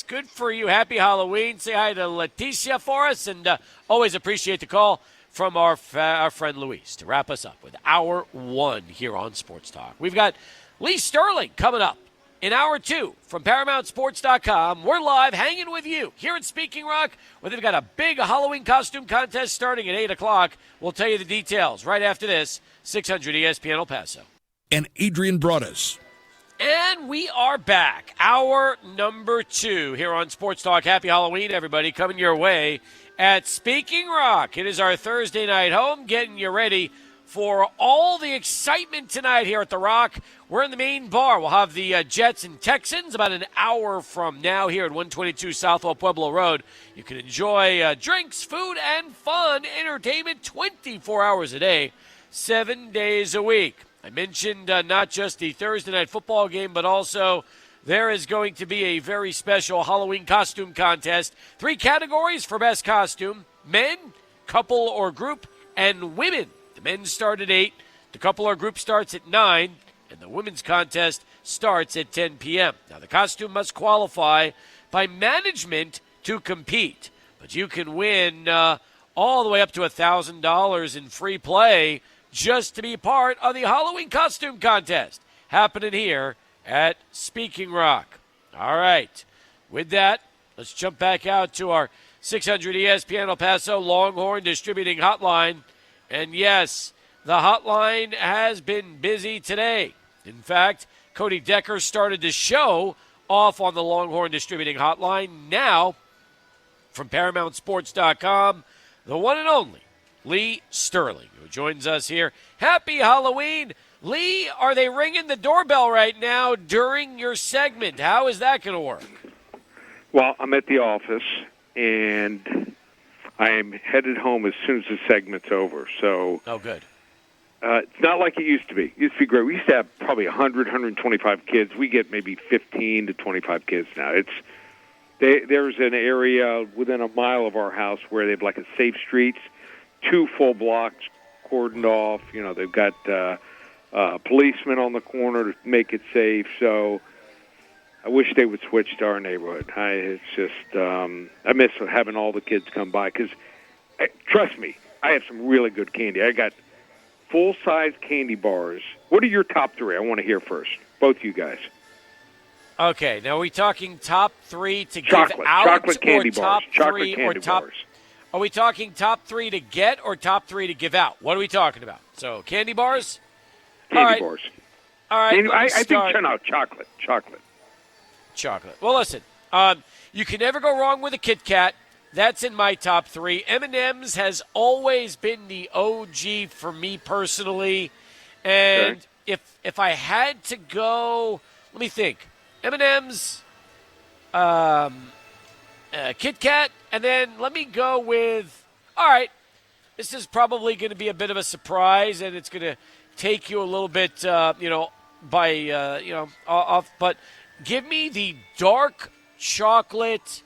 Good for you. Happy Halloween. Say hi to Leticia for us, and always appreciate the call from our friend Luis to wrap us up with hour one here on Sports Talk. We've got Lee Sterling coming up in hour two from ParamountSports.com. We're live hanging with you here at Speaking Rock, where they've got a big Halloween costume contest starting at 8 o'clock. We'll tell you the details right after this. 600 ESPN El Paso. And Adrian Broadus. And we are back. Hour number 2 here on Sports Talk. Happy Halloween, everybody, coming your way at Speaking Rock. It is our Thursday night home, getting you ready for all the excitement tonight here at The Rock. We're in the main bar. We'll have the Jets and Texans about an hour from now here at 122 Southwell Pueblo Road. You can enjoy drinks, food, and fun entertainment 24 hours a day, 7 days a week. I mentioned not just the Thursday night football game, but also there is going to be a very special Halloween costume contest. 3 categories for best costume: men, couple or group, and women. The men's start at 8, the couple or group starts at 9, and the women's contest starts at 10 p.m. Now, the costume must qualify by management to compete, but you can win all the way up to $1,000 in free play just to be part of the Halloween costume contest happening here at Speaking Rock. All right, with that, let's jump back out to our 600 ESPN El Paso Longhorn Distributing Hotline. And yes, the hotline has been busy today. In fact, Cody Decker started the show off on the Longhorn Distributing Hotline. Now, from ParamountSports.com, the one and only Lee Sterling, who joins us here. Happy Halloween. Lee, are they ringing the doorbell right now during your segment? How is that going to work? Well, I'm at the office, and I am headed home as soon as the segment's over. So, oh, good. It's not like it used to be. It used to be great. We used to have probably 100, 125 kids. We get maybe 15 to 25 kids now. There's an area within a mile of our house where they have like a safe streets, 2 full blocks cordoned off. They've got policemen on the corner to make it safe. So I wish they would switch to our neighborhood. I miss having all the kids come by because, trust me, I have some really good candy. I got full-size candy bars. What are your top three? I want to hear first. Both you guys. Okay, now are we talking top three to give out chocolate candy or top bars. Chocolate three candy or top? Bars. Are we talking top three to get or top three to give out? What are we talking about? So candy bars? Candy bars. All right, I think chocolate. Chocolate. Well, listen, you can never go wrong with a Kit Kat. That's in my top three. M&M's has always been the OG for me personally. And if I had to go, let me think. M&M's, Kit Kat, and then let me go with, all right, this is probably going to be a bit of a surprise, and it's going to take you a little bit, off. But give me the dark chocolate.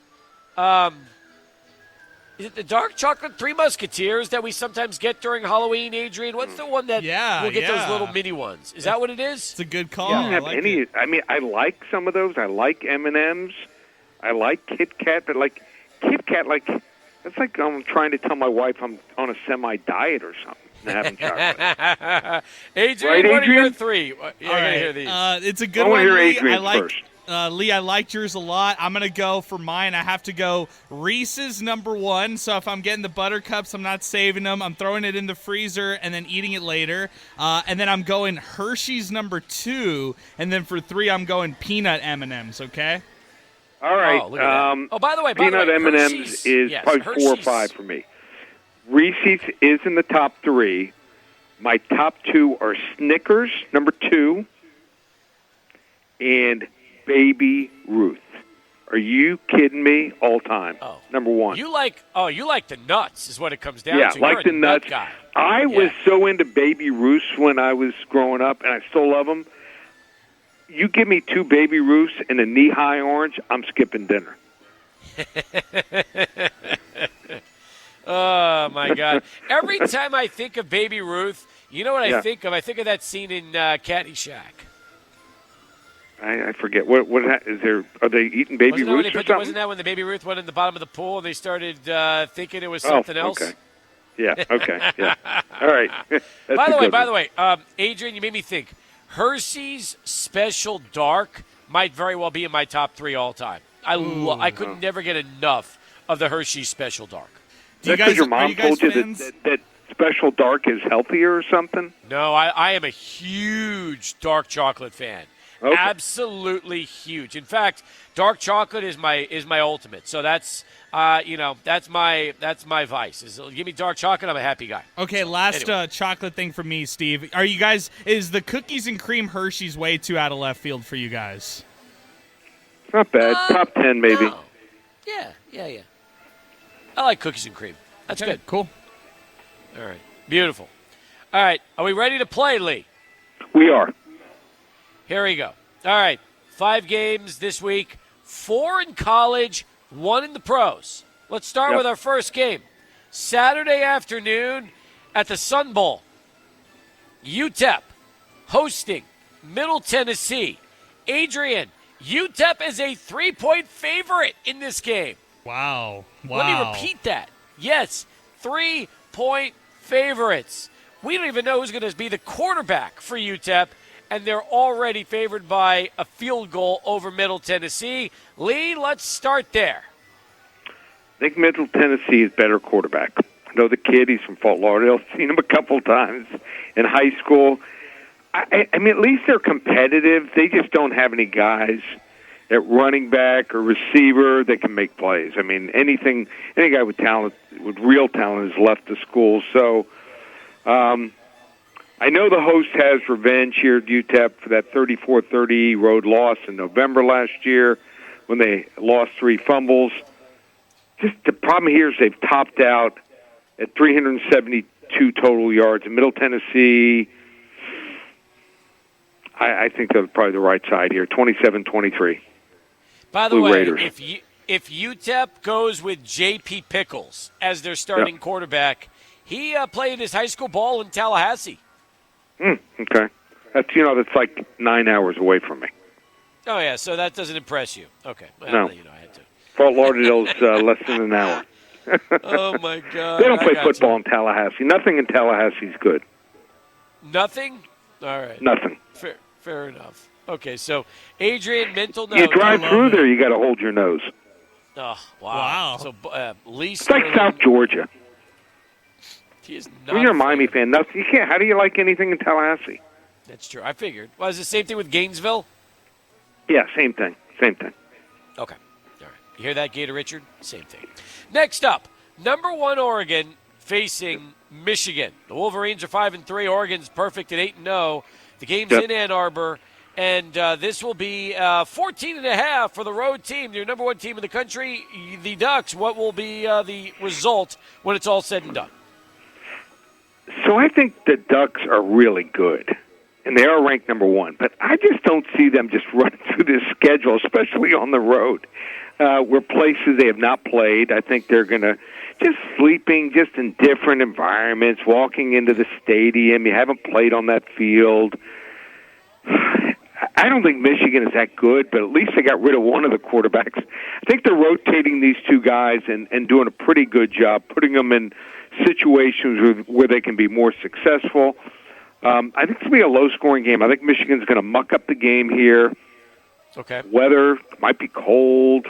Is it the dark chocolate Three Musketeers that we sometimes get during Halloween, Adrian? What's the one that we'll get those little mini ones? Is that what it is? It's a good call. I don't have any. I mean, I like some of those. I like M&M's. I like Kit Kat, but like Kit Kat, it's like I'm trying to tell my wife I'm on a semi-diet or something. Having chocolate. Adrian, right, what are your three? You're going to hear these. It's a good I one, hear Lee. Adrian's first. Lee, I liked yours a lot. I'm going to go for mine. I have to go Reese's number one. So if I'm getting the Buttercups, I'm not saving them. I'm throwing it in the freezer and then eating it later. And then I'm going Hershey's number two. And then for three, I'm going peanut M&Ms, okay? All right. By the way, peanut M&Ms Hershey's, is probably Hershey's. 4 or 5 for me. Reese's is in the top three. My top two are Snickers, number 2, and Baby Ruth. Are you kidding me? All time. Number 1. You like the nuts is what it comes down to. Yeah, You're like the nuts. Guy. I was so into Baby Ruths when I was growing up, and I still love them. You give me 2 Baby Ruths and a knee-high orange, I'm skipping dinner. Oh, my God. Every time I think of Baby Ruth, you know what I think of? I think of that scene in Caddyshack. I forget. What is there? Are they eating Baby Ruth or something? Wasn't that when the Baby Ruth went in the bottom of the pool and they started thinking it was something else? Okay. Yeah, okay. Yeah. All right. By the way, Adrian, you made me think. Hershey's Special Dark might very well be in my top 3 all time. I could never get enough of the Hershey's Special Dark. Because your mom told you that Special Dark is healthier or something? No, I am a huge dark chocolate fan. Okay. Absolutely huge. In fact, dark chocolate is my ultimate. So that's that's my vice. Give me dark chocolate, I'm a happy guy. Okay, last chocolate thing from me, Steve. Are you guys? Is the cookies and cream Hershey's way too out of left field for you guys? Not bad. Top 10 maybe. No. Yeah. I like cookies and cream. That's good. Cool. All right. Beautiful. All right. Are we ready to play, Lee? We are. Here we go. All right. 5 games this week. 4 in college, 1 in the pros. Let's start with our first game. Saturday afternoon at the Sun Bowl. UTEP hosting Middle Tennessee. Adrian, UTEP is a 3-point favorite in this game. Wow. Let me repeat that. Yes, 3-point favorites. We don't even know who's going to be the quarterback for UTEP, and they're already favored by a field goal over Middle Tennessee. Lee, let's start there. I think Middle Tennessee is better quarterback. I know the kid. He's from Fort Lauderdale. Seen him a couple times in high school. I mean, at least they're competitive. They just don't have any guys at running back or receiver that can make plays. I mean, any guy with talent, with real talent, has left the school. So I know the host has revenge here at UTEP for that 34-30 road loss in November last year when they lost 3 fumbles. Just the problem here is they've topped out at 372 total yards. In Middle Tennessee, I think they're probably the right side here, 27-23. By the way, Raiders. if UTEP goes with J.P. Pickles as their starting quarterback, He played his high school ball in Tallahassee. Okay. That's like 9 hours away from me. Oh, yeah, so that doesn't impress you. Okay. Well, No. I had to. Fort Lauderdale's less than an hour. Oh, my God. They don't play football in Tallahassee. Nothing in Tallahassee's good. Nothing? All right. Nothing. Fair enough. Okay, so Adrian, mental note. You drive through there, you got to hold your nose. Oh, wow. So Lee It's like Sterling, South Georgia. he is not When you're a fan. Miami fan, you can't. How do you like anything in Tallahassee? That's true. I figured. Well, is the same thing with Gainesville? Yeah, same thing. Same thing. Okay. All right. You hear that, Gator Richard? Same thing. Next up, number 1 Oregon facing Michigan. The Wolverines are 5-3. Oregon's perfect at 8-0. The game's in Ann Arbor, and this will be 14.5 for the road team, your number 1 team in the country, the Ducks. What will be the result when it's all said and done? So I think the Ducks are really good, and they are ranked number 1. But I just don't see them just running through this schedule, especially on the road, where places they have not played. I think they're going to just sleeping just in different environments, walking into the stadium. You haven't played on that field. I don't think Michigan is that good, but at least they got rid of one of the quarterbacks. I think they're rotating these two guys and doing a pretty good job, putting them in situations where they can be more successful. I think it's going to be a low-scoring game. I think Michigan's going to muck up the game here. Okay. Weather might be cold.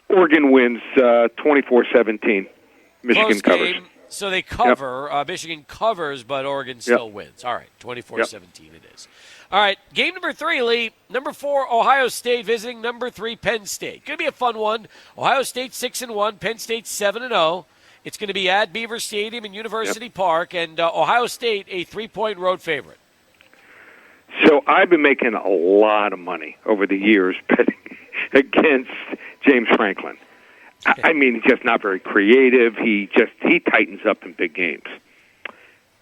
Oregon wins 24-17. Michigan Close covers. game, so they cover. Michigan covers, but Oregon still wins. All right, 24-17 it is. All right, game number 3, Lee. Number 4, Ohio State visiting number 3, Penn State. Going to be a fun one. Ohio State 6-1, Penn State 7-0. It's going to be at Beaver Stadium in University Park, and Ohio State a 3-point road favorite. So I've been making a lot of money over the years betting against James Franklin. I mean, he's just not very creative. He tightens up in big games.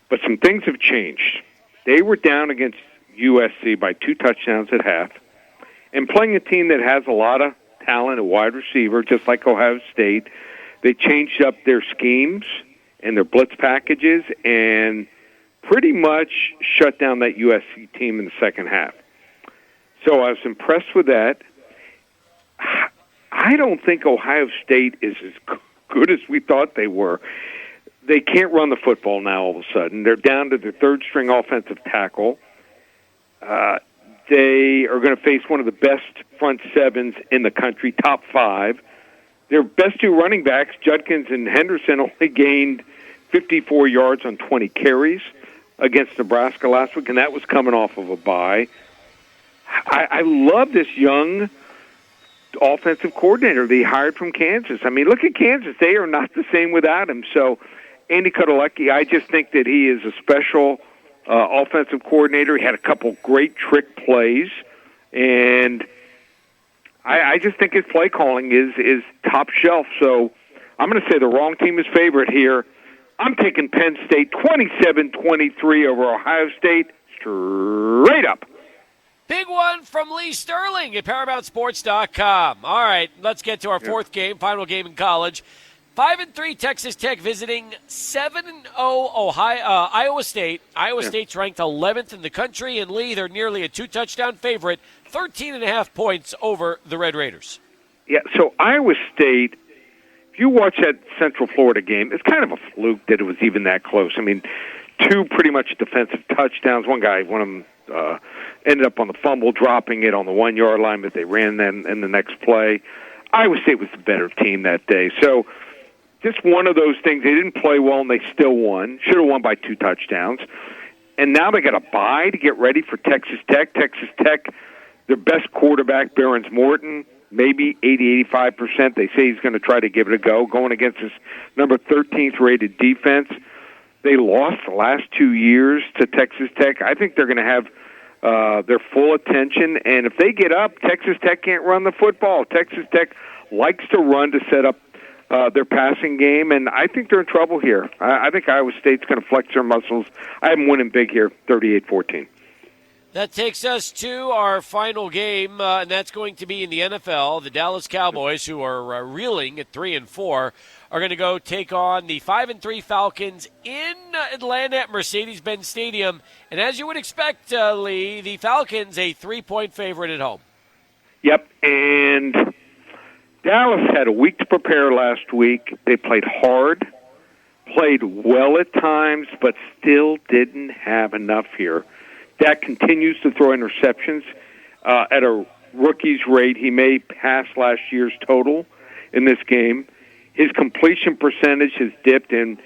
But some things have changed. They were down against USC by 2 touchdowns at half, and playing a team that has a lot of talent at wide receiver, just like Ohio State. They changed up their schemes and their blitz packages and pretty much shut down that USC team in the second half. So I was impressed with that. I don't think Ohio State is as good as we thought they were. They can't run the football now all of a sudden. They're down to their third-string offensive tackle. They are going to face one of the best front sevens in the country, top 5. Their best 2 running backs, Judkins and Henderson, only gained 54 yards on 20 carries against Nebraska last week, and that was coming off of a bye. I love this young offensive coordinator they hired from Kansas. I mean, look at Kansas. They are not the same without him. So Andy Kotelecki, I just think that he is a special offensive coordinator. He had a couple great trick plays, and I just think his play calling is top shelf. So I'm going to say the wrong team is favorite here. I'm taking Penn State 27-23 over Ohio State straight up. Big one from Lee Sterling at ParamountSports.com. All right, let's get to our fourth game, final game in college. 5-3 Texas Tech visiting 7-0 Iowa State. Iowa State's ranked 11th in the country, and Lee, they're nearly a 2-touchdown favorite, 13.5 points over the Red Raiders. Yeah, so Iowa State, if you watch that Central Florida game, it's kind of a fluke that it was even that close. I mean, 2 pretty much defensive touchdowns. One of them ended up on the fumble, dropping it on the 1-yard line, but they ran them in the next play. Iowa State was the better team that day. So just one of those things. They didn't play well, and they still won. Should have won by 2 touchdowns. And now they got a bye to get ready for Texas Tech. Texas Tech, their best quarterback, Behrens Morton, maybe 80-85%. They say he's going to try to give it a go, going against this number 13th rated defense. They lost the last 2 years to Texas Tech. I think they're going to have their full attention. And if they get up, Texas Tech can't run the football. Texas Tech likes to run to set up their passing game, and I think they're in trouble here. I think Iowa State's going to flex their muscles. I have them winning big here, 38-14. That takes us to our final game, and that's going to be in the NFL. The Dallas Cowboys, who are reeling at 3-4, are going to go take on the 5-3 Falcons in Atlanta at Mercedes-Benz Stadium. And as you would expect, Lee, the Falcons a 3-point favorite at home. Yep, and Dallas had a week to prepare last week. They played hard, played well at times, but still didn't have enough here. Dak continues to throw interceptions at a rookie's rate. He may pass last year's total in this game. His completion percentage has dipped, and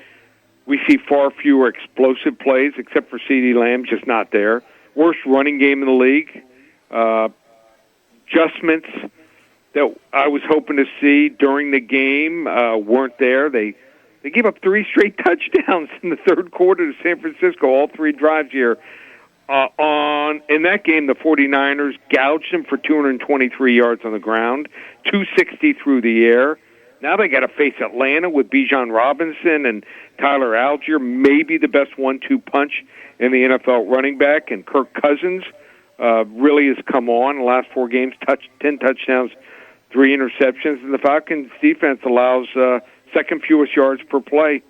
we see far fewer explosive plays, except for CeeDee Lamb, just not there. Worst running game in the league. Adjustments that I was hoping to see during the game weren't there. They gave up 3 straight touchdowns in the third quarter to San Francisco, all 3 drives here. In that game, the 49ers gouged them for 223 yards on the ground, 260 through the air. Now they got to face Atlanta with Bijan Robinson and Tyler Algier, maybe the best 1-2 punch in the NFL running back, and Kirk Cousins really has come on in the last 4 games, 10 touchdowns, 3 interceptions, and the Falcons' defense allows second fewest yards per play.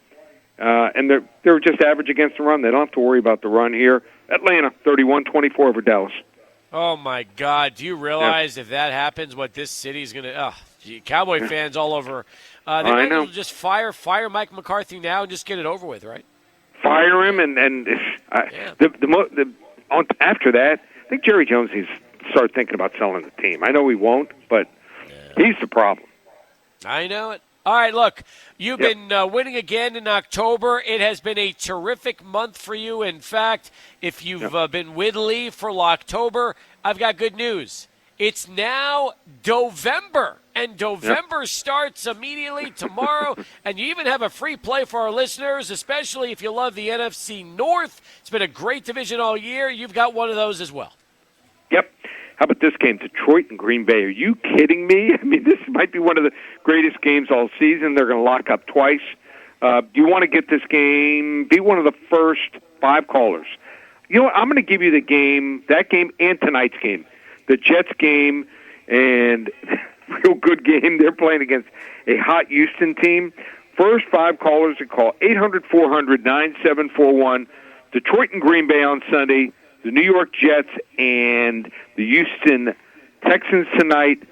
And they're just average against the run. They don't have to worry about the run here. Atlanta, 31-24 over Dallas. Oh, my God. Do you realize if that happens, what this city's going to Cowboy fans all over. They might as well just fire Mike McCarthy now and just get it over with, right? Fire him, after that, I think Jerry Jones needs to start thinking about selling the team. I know he won't, but he's the problem. I know it. All right, look, you've been winning again in October. It has been a terrific month for you. In fact, if you've been with Lee for Locktober, I've got good news. It's now Dovember, and Dovember starts immediately tomorrow, and you even have a free play for our listeners, especially if you love the NFC North. It's been a great division all year. You've got one of those as well. Yep. How about this game, Detroit and Green Bay? Are you kidding me? I mean, this might be one of the greatest games all season. They're going to lock up twice. Do you want to get this game? Be one of the first 5 callers. You know what? I'm going to give you that game and tonight's game. The Jets game, and real good game. They're playing against a hot Houston team. First 5 callers to call 800-400-9741. Detroit and Green Bay on Sunday. The New York Jets and the Houston Texans tonight.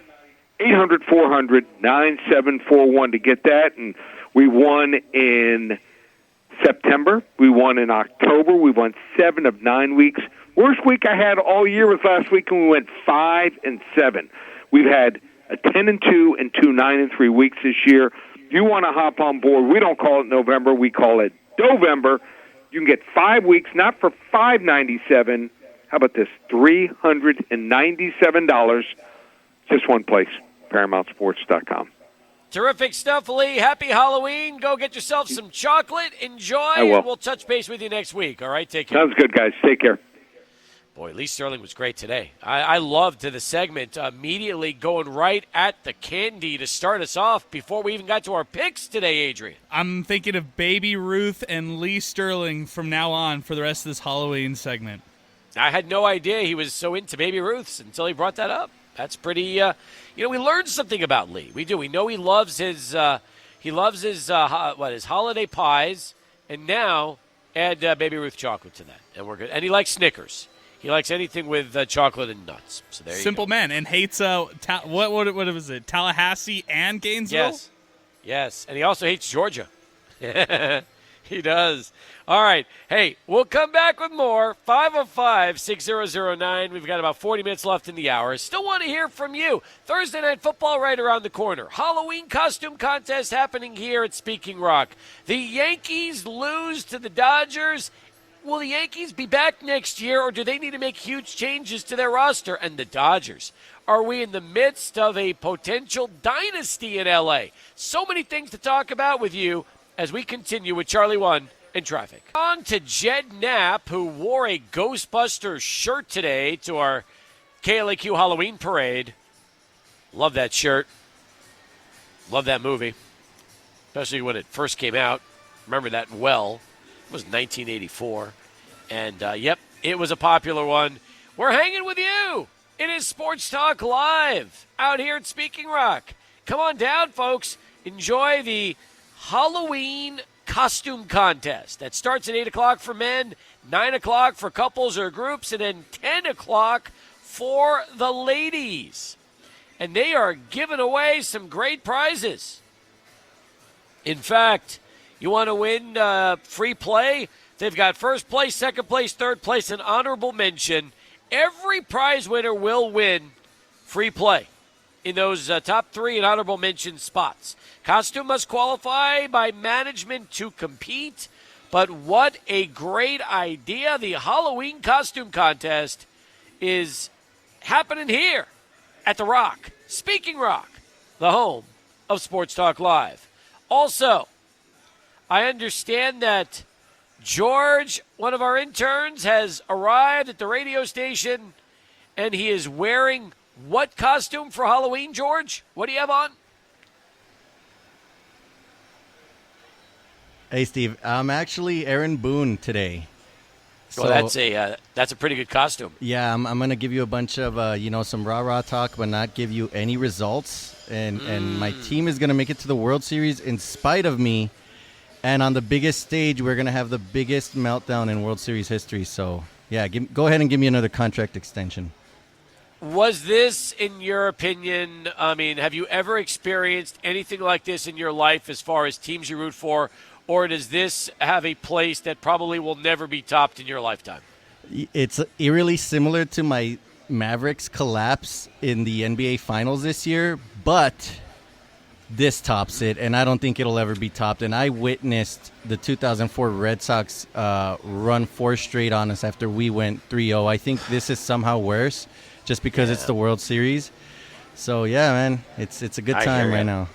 800-400-9741 to get that. And we won in September. We won in October. We won 7 of 9 weeks. Worst week I had all year was last week, and we went 5-7. We've had a 10-2 and 2 9-3 weeks this year. If you want to hop on board, we don't call it November, we call it Dovember. You can get 5 weeks, not for $597. How about this? $397. Just one place, ParamountSports.com. Terrific stuff, Lee. Happy Halloween. Go get yourself some chocolate. Enjoy, and we'll touch base with you next week. All right, take care. Sounds good, guys. Take care. Boy, Lee Sterling was great today. I loved the segment immediately going right at the candy to start us off before we even got to our picks today, Adrian. I'm thinking of Baby Ruth and Lee Sterling from now on for the rest of this Halloween segment. I had no idea he was so into Baby Ruths until he brought that up. That's pretty, we learned something about Lee. We do. We know he loves his holiday pies, and now add Baby Ruth chocolate to that, and we're good. And he likes Snickers. He likes anything with chocolate and nuts. So there you Simple go. man, and hates what was it? Tallahassee and Gainesville. Yes, and he also hates Georgia. He does. All right. Hey, we'll come back with more. 505-6009. We've got about 40 minutes left in the hour. Still want to hear from you. Thursday Night Football right around the corner. Halloween costume contest happening here at Speaking Rock. The Yankees lose to the Dodgers. Will the Yankees be back next year, or do they need to make huge changes to their roster? And the Dodgers, are we in the midst of a potential dynasty in L.A.? So many things to talk about with you as we continue with Charlie 1 in traffic. On to Jed Knapp, who wore a Ghostbusters shirt today to our KLAQ Halloween parade. Love that shirt. Love that movie, especially when it first came out. Remember that well. It was 1984. And, it was a popular one. We're hanging with you. It is Sports Talk Live out here at Speaking Rock. Come on down, folks. Enjoy the Halloween costume contest. That starts at 8 o'clock for men, 9 o'clock for couples or groups, and then 10 o'clock for the ladies. And they are giving away some great prizes. In fact, you want to win free play? They've got first place, second place, third place, and honorable mention. Every prize winner will win free play in those top 3 and honorable mention spots. Costume must qualify by management to compete. But what a great idea. The Halloween costume contest is happening here at The Rock. Speaking Rock, the home of Sports Talk Live. Also, I understand that George, one of our interns, has arrived at the radio station, and he is wearing what costume for Halloween, George? What do you have on? Hey, Steve. I'm actually Aaron Boone today. Well, that's a pretty good costume. Yeah, I'm going to give you a bunch of, some rah-rah talk, but not give you any results. And my team is going to make it to the World Series in spite of me. And on the biggest stage, we're going to have the biggest meltdown in World Series history. So, yeah, go ahead and give me another contract extension. Was this, in your opinion, have you ever experienced anything like this in your life as far as teams you root for, or does this have a place that probably will never be topped in your lifetime? It's eerily similar to my Mavericks collapse in the NBA Finals this year, but this tops it, and I don't think it'll ever be topped. And I witnessed the 2004 Red Sox run 4 straight on us after we went 3-0. I think this is somehow worse just because it's the World Series. So, yeah, man, it's a good time right now.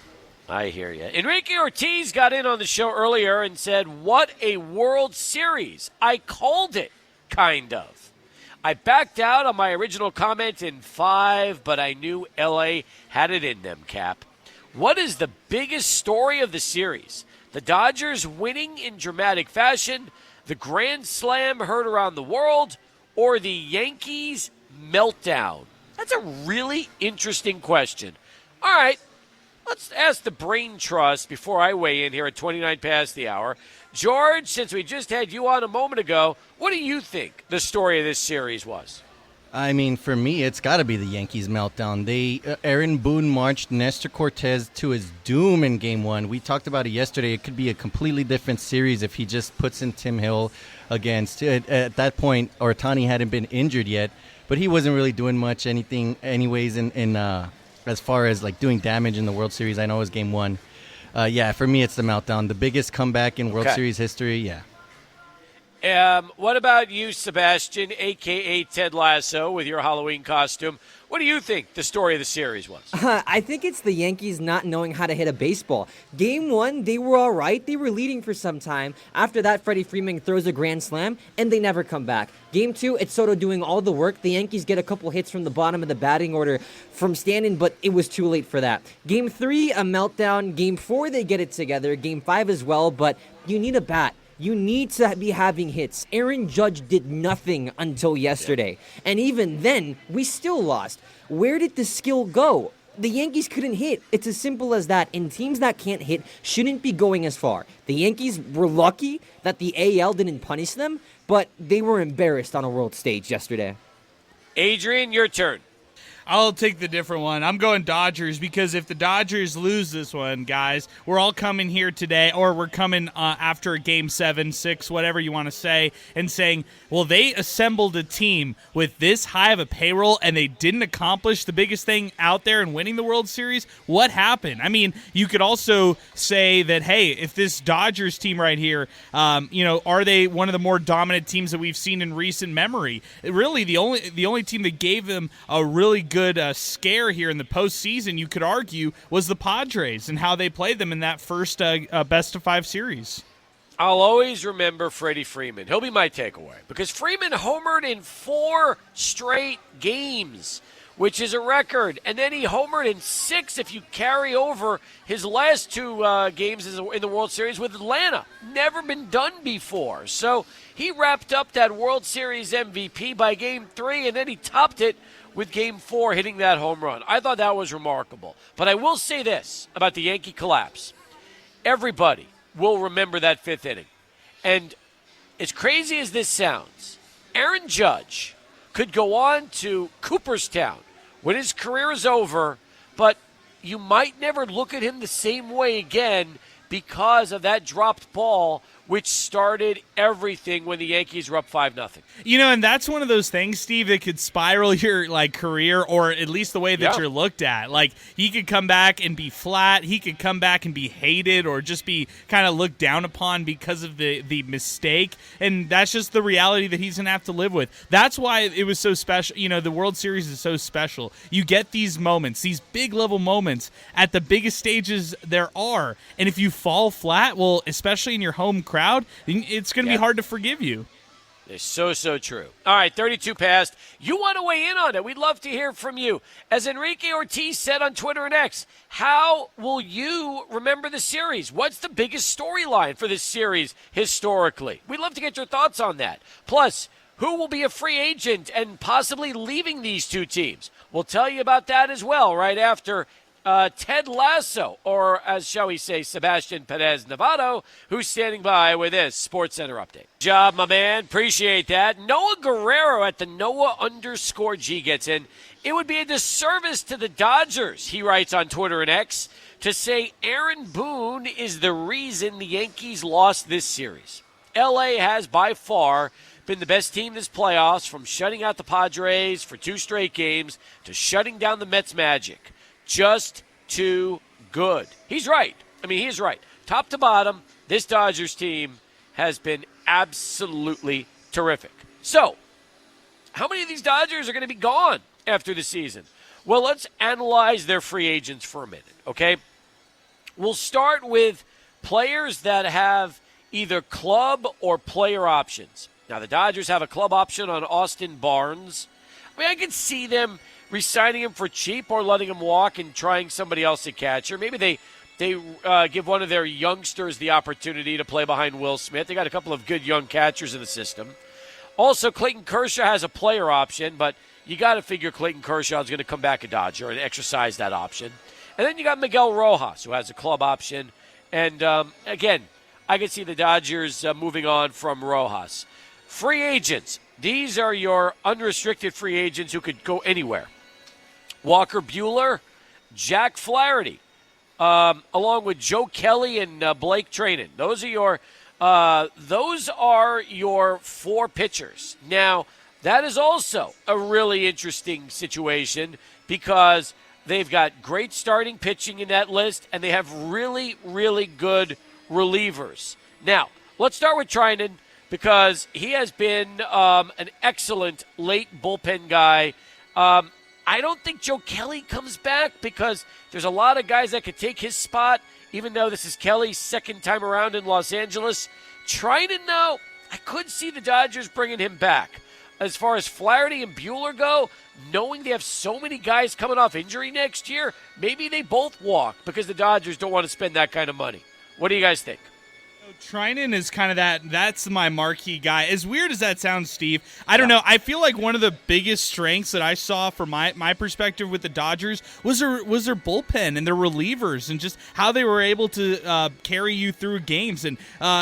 I hear you. Enrique Ortiz got in on the show earlier and said, what a World Series. I called it, kind of. I backed out on my original comment in 5, but I knew L.A. had it in them, Cap. What is the biggest story of the series? The Dodgers winning in dramatic fashion, the Grand Slam heard around the world, or the Yankees meltdown? That's a really interesting question. All right. Let's ask the brain trust before I weigh in here at 29 past the hour. George, since we just had you on a moment ago, what do you think the story of this series was? I mean, for me, it's got to be the Yankees meltdown. Aaron Boone marched Nestor Cortez to his doom in Game 1. We talked about it yesterday. It could be a completely different series if he just puts in Tim Hill against. At that point, Ohtani hadn't been injured yet, but he wasn't really doing much anyways in as far as like doing damage in the World Series. I know it was Game 1. For me, it's the meltdown. The biggest comeback in World Series history, yeah. What about you, Sebastian, a.k.a. Ted Lasso, with your Halloween costume? What do you think the story of the series was? I think it's the Yankees not knowing how to hit a baseball. Game 1, they were all right. They were leading for some time. After that, Freddie Freeman throws a grand slam, and they never come back. Game 2, it's Soto doing all the work. The Yankees get a couple hits from the bottom of the batting order from Stanton, but it was too late for that. Game 3, a meltdown. Game 4, they get it together. Game 5 as well, but you need a bat. You need to be having hits. Aaron Judge did nothing until yesterday. And even then, we still lost. Where did the skill go? The Yankees couldn't hit. It's as simple as that. And teams that can't hit shouldn't be going as far. The Yankees were lucky that the AL didn't punish them, but they were embarrassed on a world stage yesterday. Adrian, your turn. I'll take the different one. I'm going Dodgers because if the Dodgers lose this one, guys, we're all coming here today, or we're coming after a Game 7, 6, whatever you want to say, and saying, well, they assembled a team with this high of a payroll and they didn't accomplish the biggest thing out there in winning the World Series. What happened? I mean, you could also say that, hey, if this Dodgers team right here, are they one of the more dominant teams that we've seen in recent memory? Really, the only team that gave them a really good scare here in the postseason, you could argue, was the Padres and how they played them in that first best-of-5 series. I'll always remember Freddie Freeman. He'll be my takeaway because Freeman homered in 4 straight games which is a record. And then he homered in 6 if you carry over his last 2 games in the World Series with Atlanta. Never been done before. So he wrapped up that World Series MVP by Game 3, and then he topped it with Game 4 hitting that home run. I thought that was remarkable. But I will say this about the Yankee collapse. Everybody will remember that 5th inning. And as crazy as this sounds, Aaron Judge could go on to Cooperstown when his career is over, but you might never look at him the same way again because of that dropped ball, which started everything when the Yankees were up 5-0. And that's one of those things, Steve, that could spiral your career, or at least the way that you're looked at. He could come back and be flat. He could come back and be hated or just be kind of looked down upon because of the mistake. And that's just the reality that he's going to have to live with. That's why it was so special. The World Series is so special. You get these moments, these big-level moments at the biggest stages there are. And if you fall flat, well, especially in your home crowd, it's going to be hard to forgive you. It's so true. All right, 32 past. You want to weigh in on it. We'd love to hear from you. As Enrique Ortiz said on Twitter and X, how will you remember the series? What's the biggest storyline for this series historically? We'd love to get your thoughts on that. Plus, who will be a free agent and possibly leaving these 2 teams? We'll tell you about that as well right after Ted Lasso, or as shall we say, Sebastian Perez Nevado, who's standing by with this SportsCenter update. Job, my man. Appreciate that. Noah Guerrero at the Noah_G gets in. It would be a disservice to the Dodgers, he writes on Twitter and X, to say Aaron Boone is the reason the Yankees lost this series. LA has by far been the best team this playoffs, from shutting out the Padres for 2 straight games to shutting down the Mets Magic. Just too good. He's right. He is right. Top to bottom, this Dodgers team has been absolutely terrific. So, how many of these Dodgers are going to be gone after the season? Well, let's analyze their free agents for a minute, okay? We'll start with players that have either club or player options. Now, the Dodgers have a club option on Austin Barnes. I could see them re-signing him for cheap or letting him walk and trying somebody else to catcher. Maybe they give one of their youngsters the opportunity to play behind Will Smith. They got a couple of good young catchers in the system. Also, Clayton Kershaw has a player option, but you got to figure Clayton Kershaw is going to come back a Dodger and exercise that option. And then you got Miguel Rojas, who has a club option. And, again, I can see the Dodgers moving on from Rojas. Free agents. These are your unrestricted free agents who could go anywhere. Walker Buehler, Jack Flaherty, along with Joe Kelly and Blake Treinen. Those are your 4 pitchers. Now, that is also a really interesting situation because they've got great starting pitching in that list, and they have really, really good relievers. Now, let's start with Treinen because he has been an excellent late bullpen guy. I don't think Joe Kelly comes back because there's a lot of guys that could take his spot, even though this is Kelly's second time around in Los Angeles. Treinen, though, I could see the Dodgers bringing him back. As far as Flaherty and Buehler go, knowing they have so many guys coming off injury next year, maybe they both walk because the Dodgers don't want to spend that kind of money. What do you guys think? Treinen is kind of that's my marquee guy. As weird as that sounds, Steve, I don't know. I feel like one of the biggest strengths that I saw from my perspective with the Dodgers was their bullpen and their relievers and just how they were able to carry you through games. And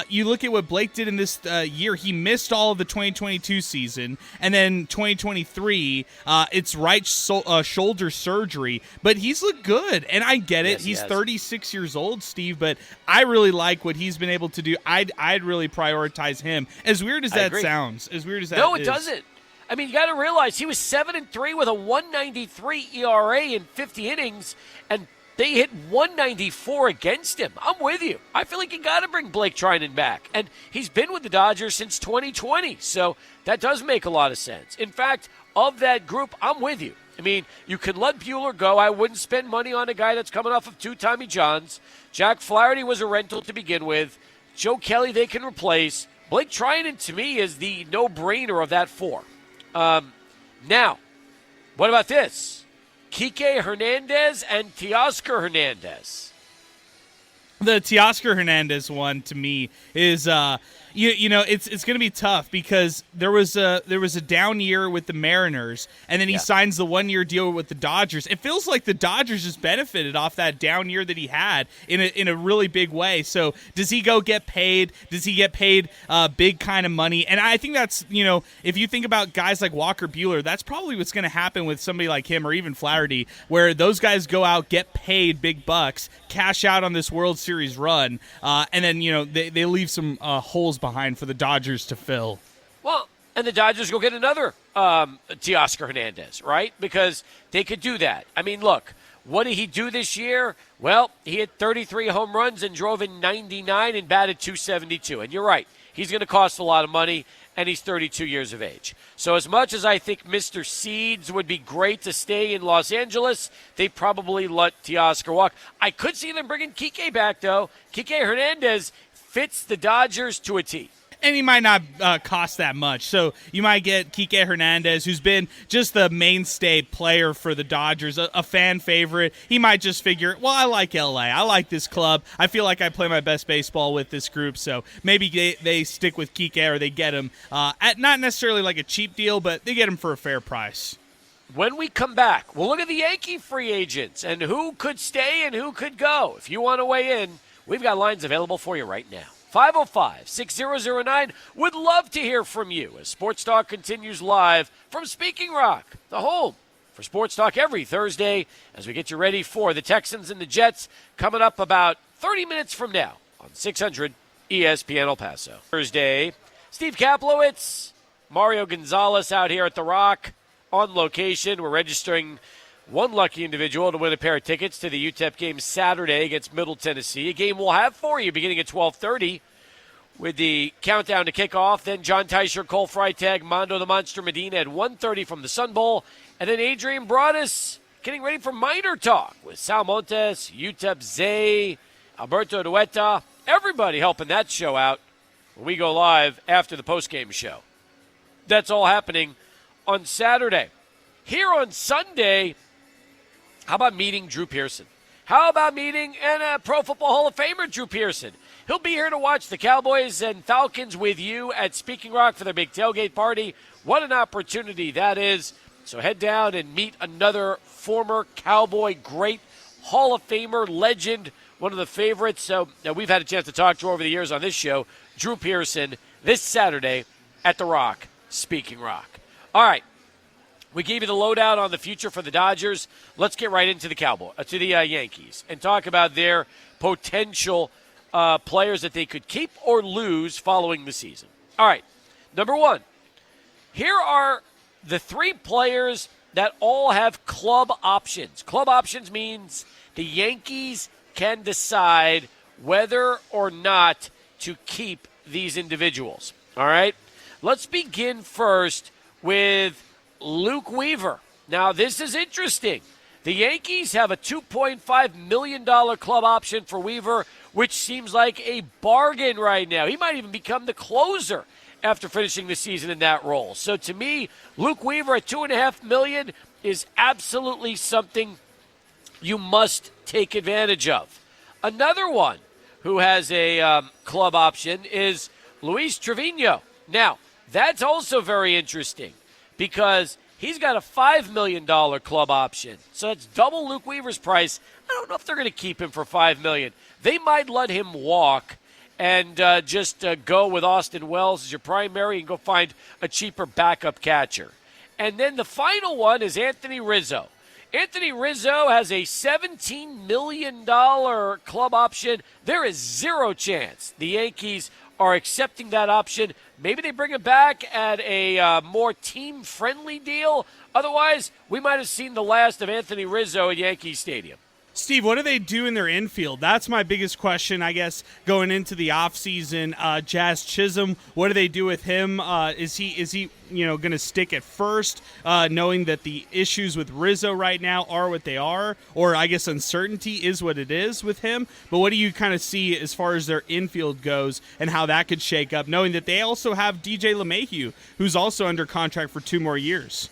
you look at what Blake did in this year. He missed all of the 2022 season, and then 2023, it's right shoulder surgery. But he's looked good, and I get it. Yes, he's 36 years old, Steve, but I really like what he's been able to do. I'd really prioritize him. As weird as that sounds, as weird as that is. No, it doesn't. I mean, you got to realize he was 7-3 with a 1.93 ERA in 50 innings, and they hit 194 against him. I'm with you. I feel like you got to bring Blake Treinen back, and he's been with the Dodgers since 2020, so that does make a lot of sense. In fact, of that group, I'm with you. I mean, you can let Buehler go. I wouldn't spend money on a guy that's coming off of 2 Tommy Johns. Jack Flaherty was a rental to begin with. Joe Kelly they can replace. Blake Treinen, to me, is the no-brainer of that 4. Now, what about this? Kike Hernandez and Teoscar Hernandez. The Teoscar Hernandez one to me is it's going to be tough because there was a down year with the Mariners, and then he signs the 1-year deal with the Dodgers. It feels like the Dodgers just benefited off that down year that he had in a really big way. So does he go get paid? Does he get paid big kind of money? And I think that's, if you think about guys like Walker Buehler, that's probably what's going to happen with somebody like him or even Flaherty, where those guys go out, get paid big bucks, cash out on this World Series run, and then they leave some holes behind for the Dodgers to fill. Well, and the Dodgers go get another Teoscar Hernandez, right? Because they could do that. I mean, look, what did he do this year? Well, he hit 33 home runs and drove in 99 and batted .272. And you're right, he's going to cost a lot of money, and he's 32 years of age. So as much as I think Mr. Seeds would be great to stay in Los Angeles, they probably let Teoscar walk. I could see them bringing Kike back, though. Kike Hernandez fits the Dodgers to a T. And he might not cost that much. So you might get Kike Hernandez, who's been just the mainstay player for the Dodgers, a fan favorite. He might just figure, well, I like LA. I like this club. I feel like I play my best baseball with this group. So maybe they stick with Kike, or they get him at not necessarily like a cheap deal, but they get him for a fair price. When we come back, we'll look at the Yankee free agents and who could stay and who could go. If you want to weigh in, we've got lines available for you right now. 505-6009. Would love to hear from you as Sports Talk continues live from Speaking Rock, the home for Sports Talk every Thursday, as we get you ready for the Texans and the Jets coming up about 30 minutes from now on 600 ESPN El Paso. Thursday, Steve Kaplowitz, Mario Gonzalez out here at the Rock on location. We're registering one lucky individual to win a pair of tickets to the UTEP game Saturday against Middle Tennessee, a game we'll have for you beginning at 12:30 with the countdown to kickoff. Then John Teicher, Cole Freitag, Mondo the Monster Medina at 1:30 from the Sun Bowl. And then Adrian Broadus getting ready for Minor Talk with Sal Montes, UTEP Zay, Alberto Dueta, everybody helping that show out when we go live after the postgame show. That's all happening on Saturday. Here on Sunday, how about meeting Drew Pearson? How about meeting and Pro Football Hall of Famer Drew Pearson? He'll be here to watch the Cowboys and Falcons with you at Speaking Rock for their big tailgate party. What an opportunity that is. So head down and meet another former Cowboy great, Hall of Famer, legend, one of the favorites. So we've had a chance to talk to over the years on this show, Drew Pearson, this Saturday at the Rock, Speaking Rock. All right. We gave you the lowdown on the future for the Dodgers. Let's get right into the Yankees and talk about their potential players that they could keep or lose following the season. All right, number one, here are the three players that all have club options. Club options means the Yankees can decide whether or not to keep these individuals. All right, let's begin first with Luke Weaver. Now, this is interesting. The Yankees have a $2.5 million club option for Weaver, which seems like a bargain right now. He might even become the closer after finishing the season in that role. So to me, Luke Weaver at $2.5 million is absolutely something you must take advantage of. Another one who has a club option is Luis Trevino. Now, that's also very interesting, because he's got a $5 million club option. So it's double Luke Weaver's price. I don't know if they're going to keep him for $5 million. They might let him walk and just go with Austin Wells as your primary and go find a cheaper backup catcher. And then the final one is Anthony Rizzo. Anthony Rizzo has a $17 million club option. There is zero chance the Yankees are accepting that option. Maybe they bring him back at a more team-friendly deal. Otherwise, we might have seen the last of Anthony Rizzo at Yankee Stadium. Steve, what do they do in their infield? That's my biggest question, I guess, going into the offseason. Jazz Chisholm, what do they do with him? Is he going to stick at first, knowing that the issues with Rizzo right now are what they are? Or I guess uncertainty is what it is with him. But what do you kind of see as far as their infield goes and how that could shake up, knowing that they also have DJ LeMahieu, who's also under contract for 2 more years?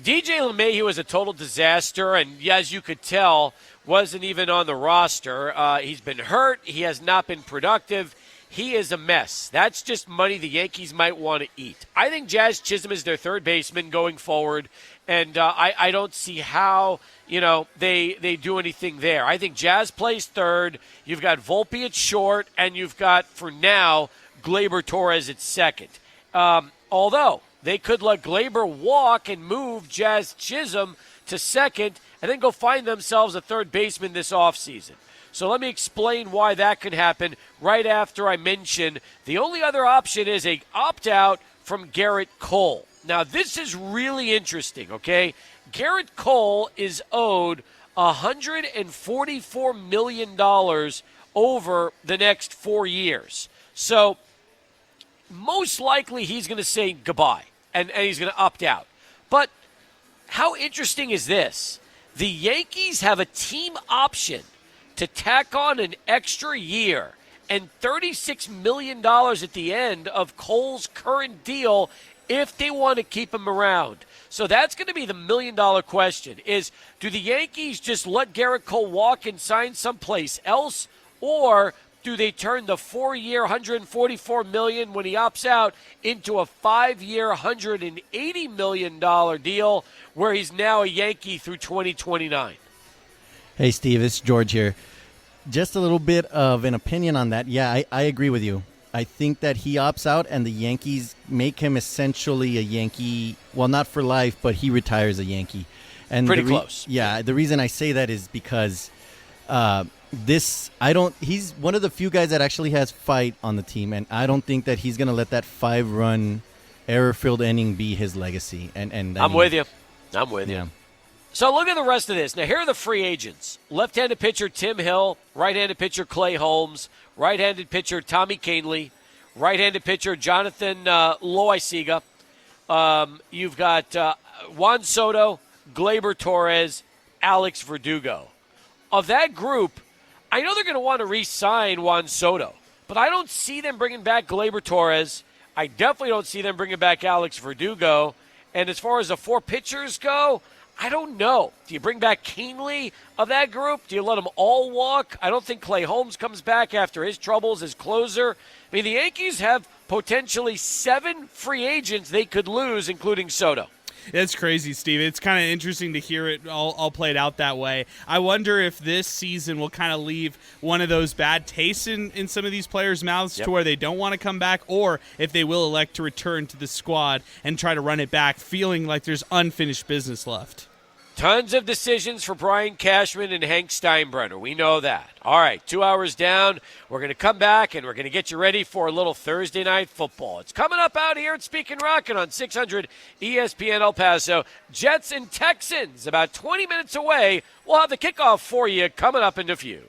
DJ LeMahieu was a total disaster, and as you could tell, wasn't even on the roster. He's been hurt. He has not been productive. He is a mess. That's just money the Yankees might want to eat. I think Jazz Chisholm is their third baseman going forward, and I don't see how they do anything there. I think Jazz plays third. You've got Volpe at short, and you've got, for now, Gleyber Torres at second. Although they could let Gleyber walk and move Jazz Chisholm to second and then go find themselves a third baseman this offseason. So let me explain why that could happen right after I mention the only other option is a opt-out from Garrett Cole. Now, this is really interesting, okay? Garrett Cole is owed $144 million over the next 4 years. So most likely he's going to say goodbye and he's going to opt out. But how interesting is this? The Yankees have a team option to tack on an extra year and $36 million at the end of Cole's current deal if they want to keep him around. So that's going to be the million-dollar question is, do the Yankees just let Garrett Cole walk and sign someplace else, or do they turn the 4-year, $144 million when he opts out into a 5-year, $180 million deal where he's now a Yankee through 2029? Hey, Steve, it's George here. Just a little bit of an opinion on that. Yeah, I agree with you. I think that he opts out and the Yankees make him essentially a Yankee. Well, not for life, but he retires a Yankee. And pretty close. Yeah, the reason I say that is because he's one of the few guys that actually has fight on the team, and I don't think that he's going to let that 5-run error-filled inning be his legacy. And I'm with you. So look at the rest of this. Now, here are the free agents. Left-handed pitcher Tim Hill, right-handed pitcher Clay Holmes, right-handed pitcher Tommy Kahnle, right-handed pitcher Jonathan Loaisiga. You've got Juan Soto, Gleyber Torres, Alex Verdugo. Of that group, I know they're going to want to re-sign Juan Soto, but I don't see them bringing back Gleyber Torres. I definitely don't see them bringing back Alex Verdugo. And as far as the 4 pitchers go, I don't know. Do you bring back Kahnle of that group? Do you let them all walk? I don't think Clay Holmes comes back after his troubles as closer. I mean, the Yankees have potentially 7 free agents they could lose, including Soto. It's crazy, Steve. It's kind of interesting to hear it all played out that way. I wonder if this season will kind of leave one of those bad tastes in some of these players' mouths to where they don't want to come back, or if they will elect to return to the squad and try to run it back, feeling like there's unfinished business left. Tons of decisions for Brian Cashman and Hank Steinbrenner. We know that. All right, 2 hours down. We're going to come back, and we're going to get you ready for a little Thursday night football. It's coming up out here at Speakin' Rockin' on 600 ESPN El Paso. Jets and Texans about 20 minutes away. We'll have the kickoff for you coming up in a few.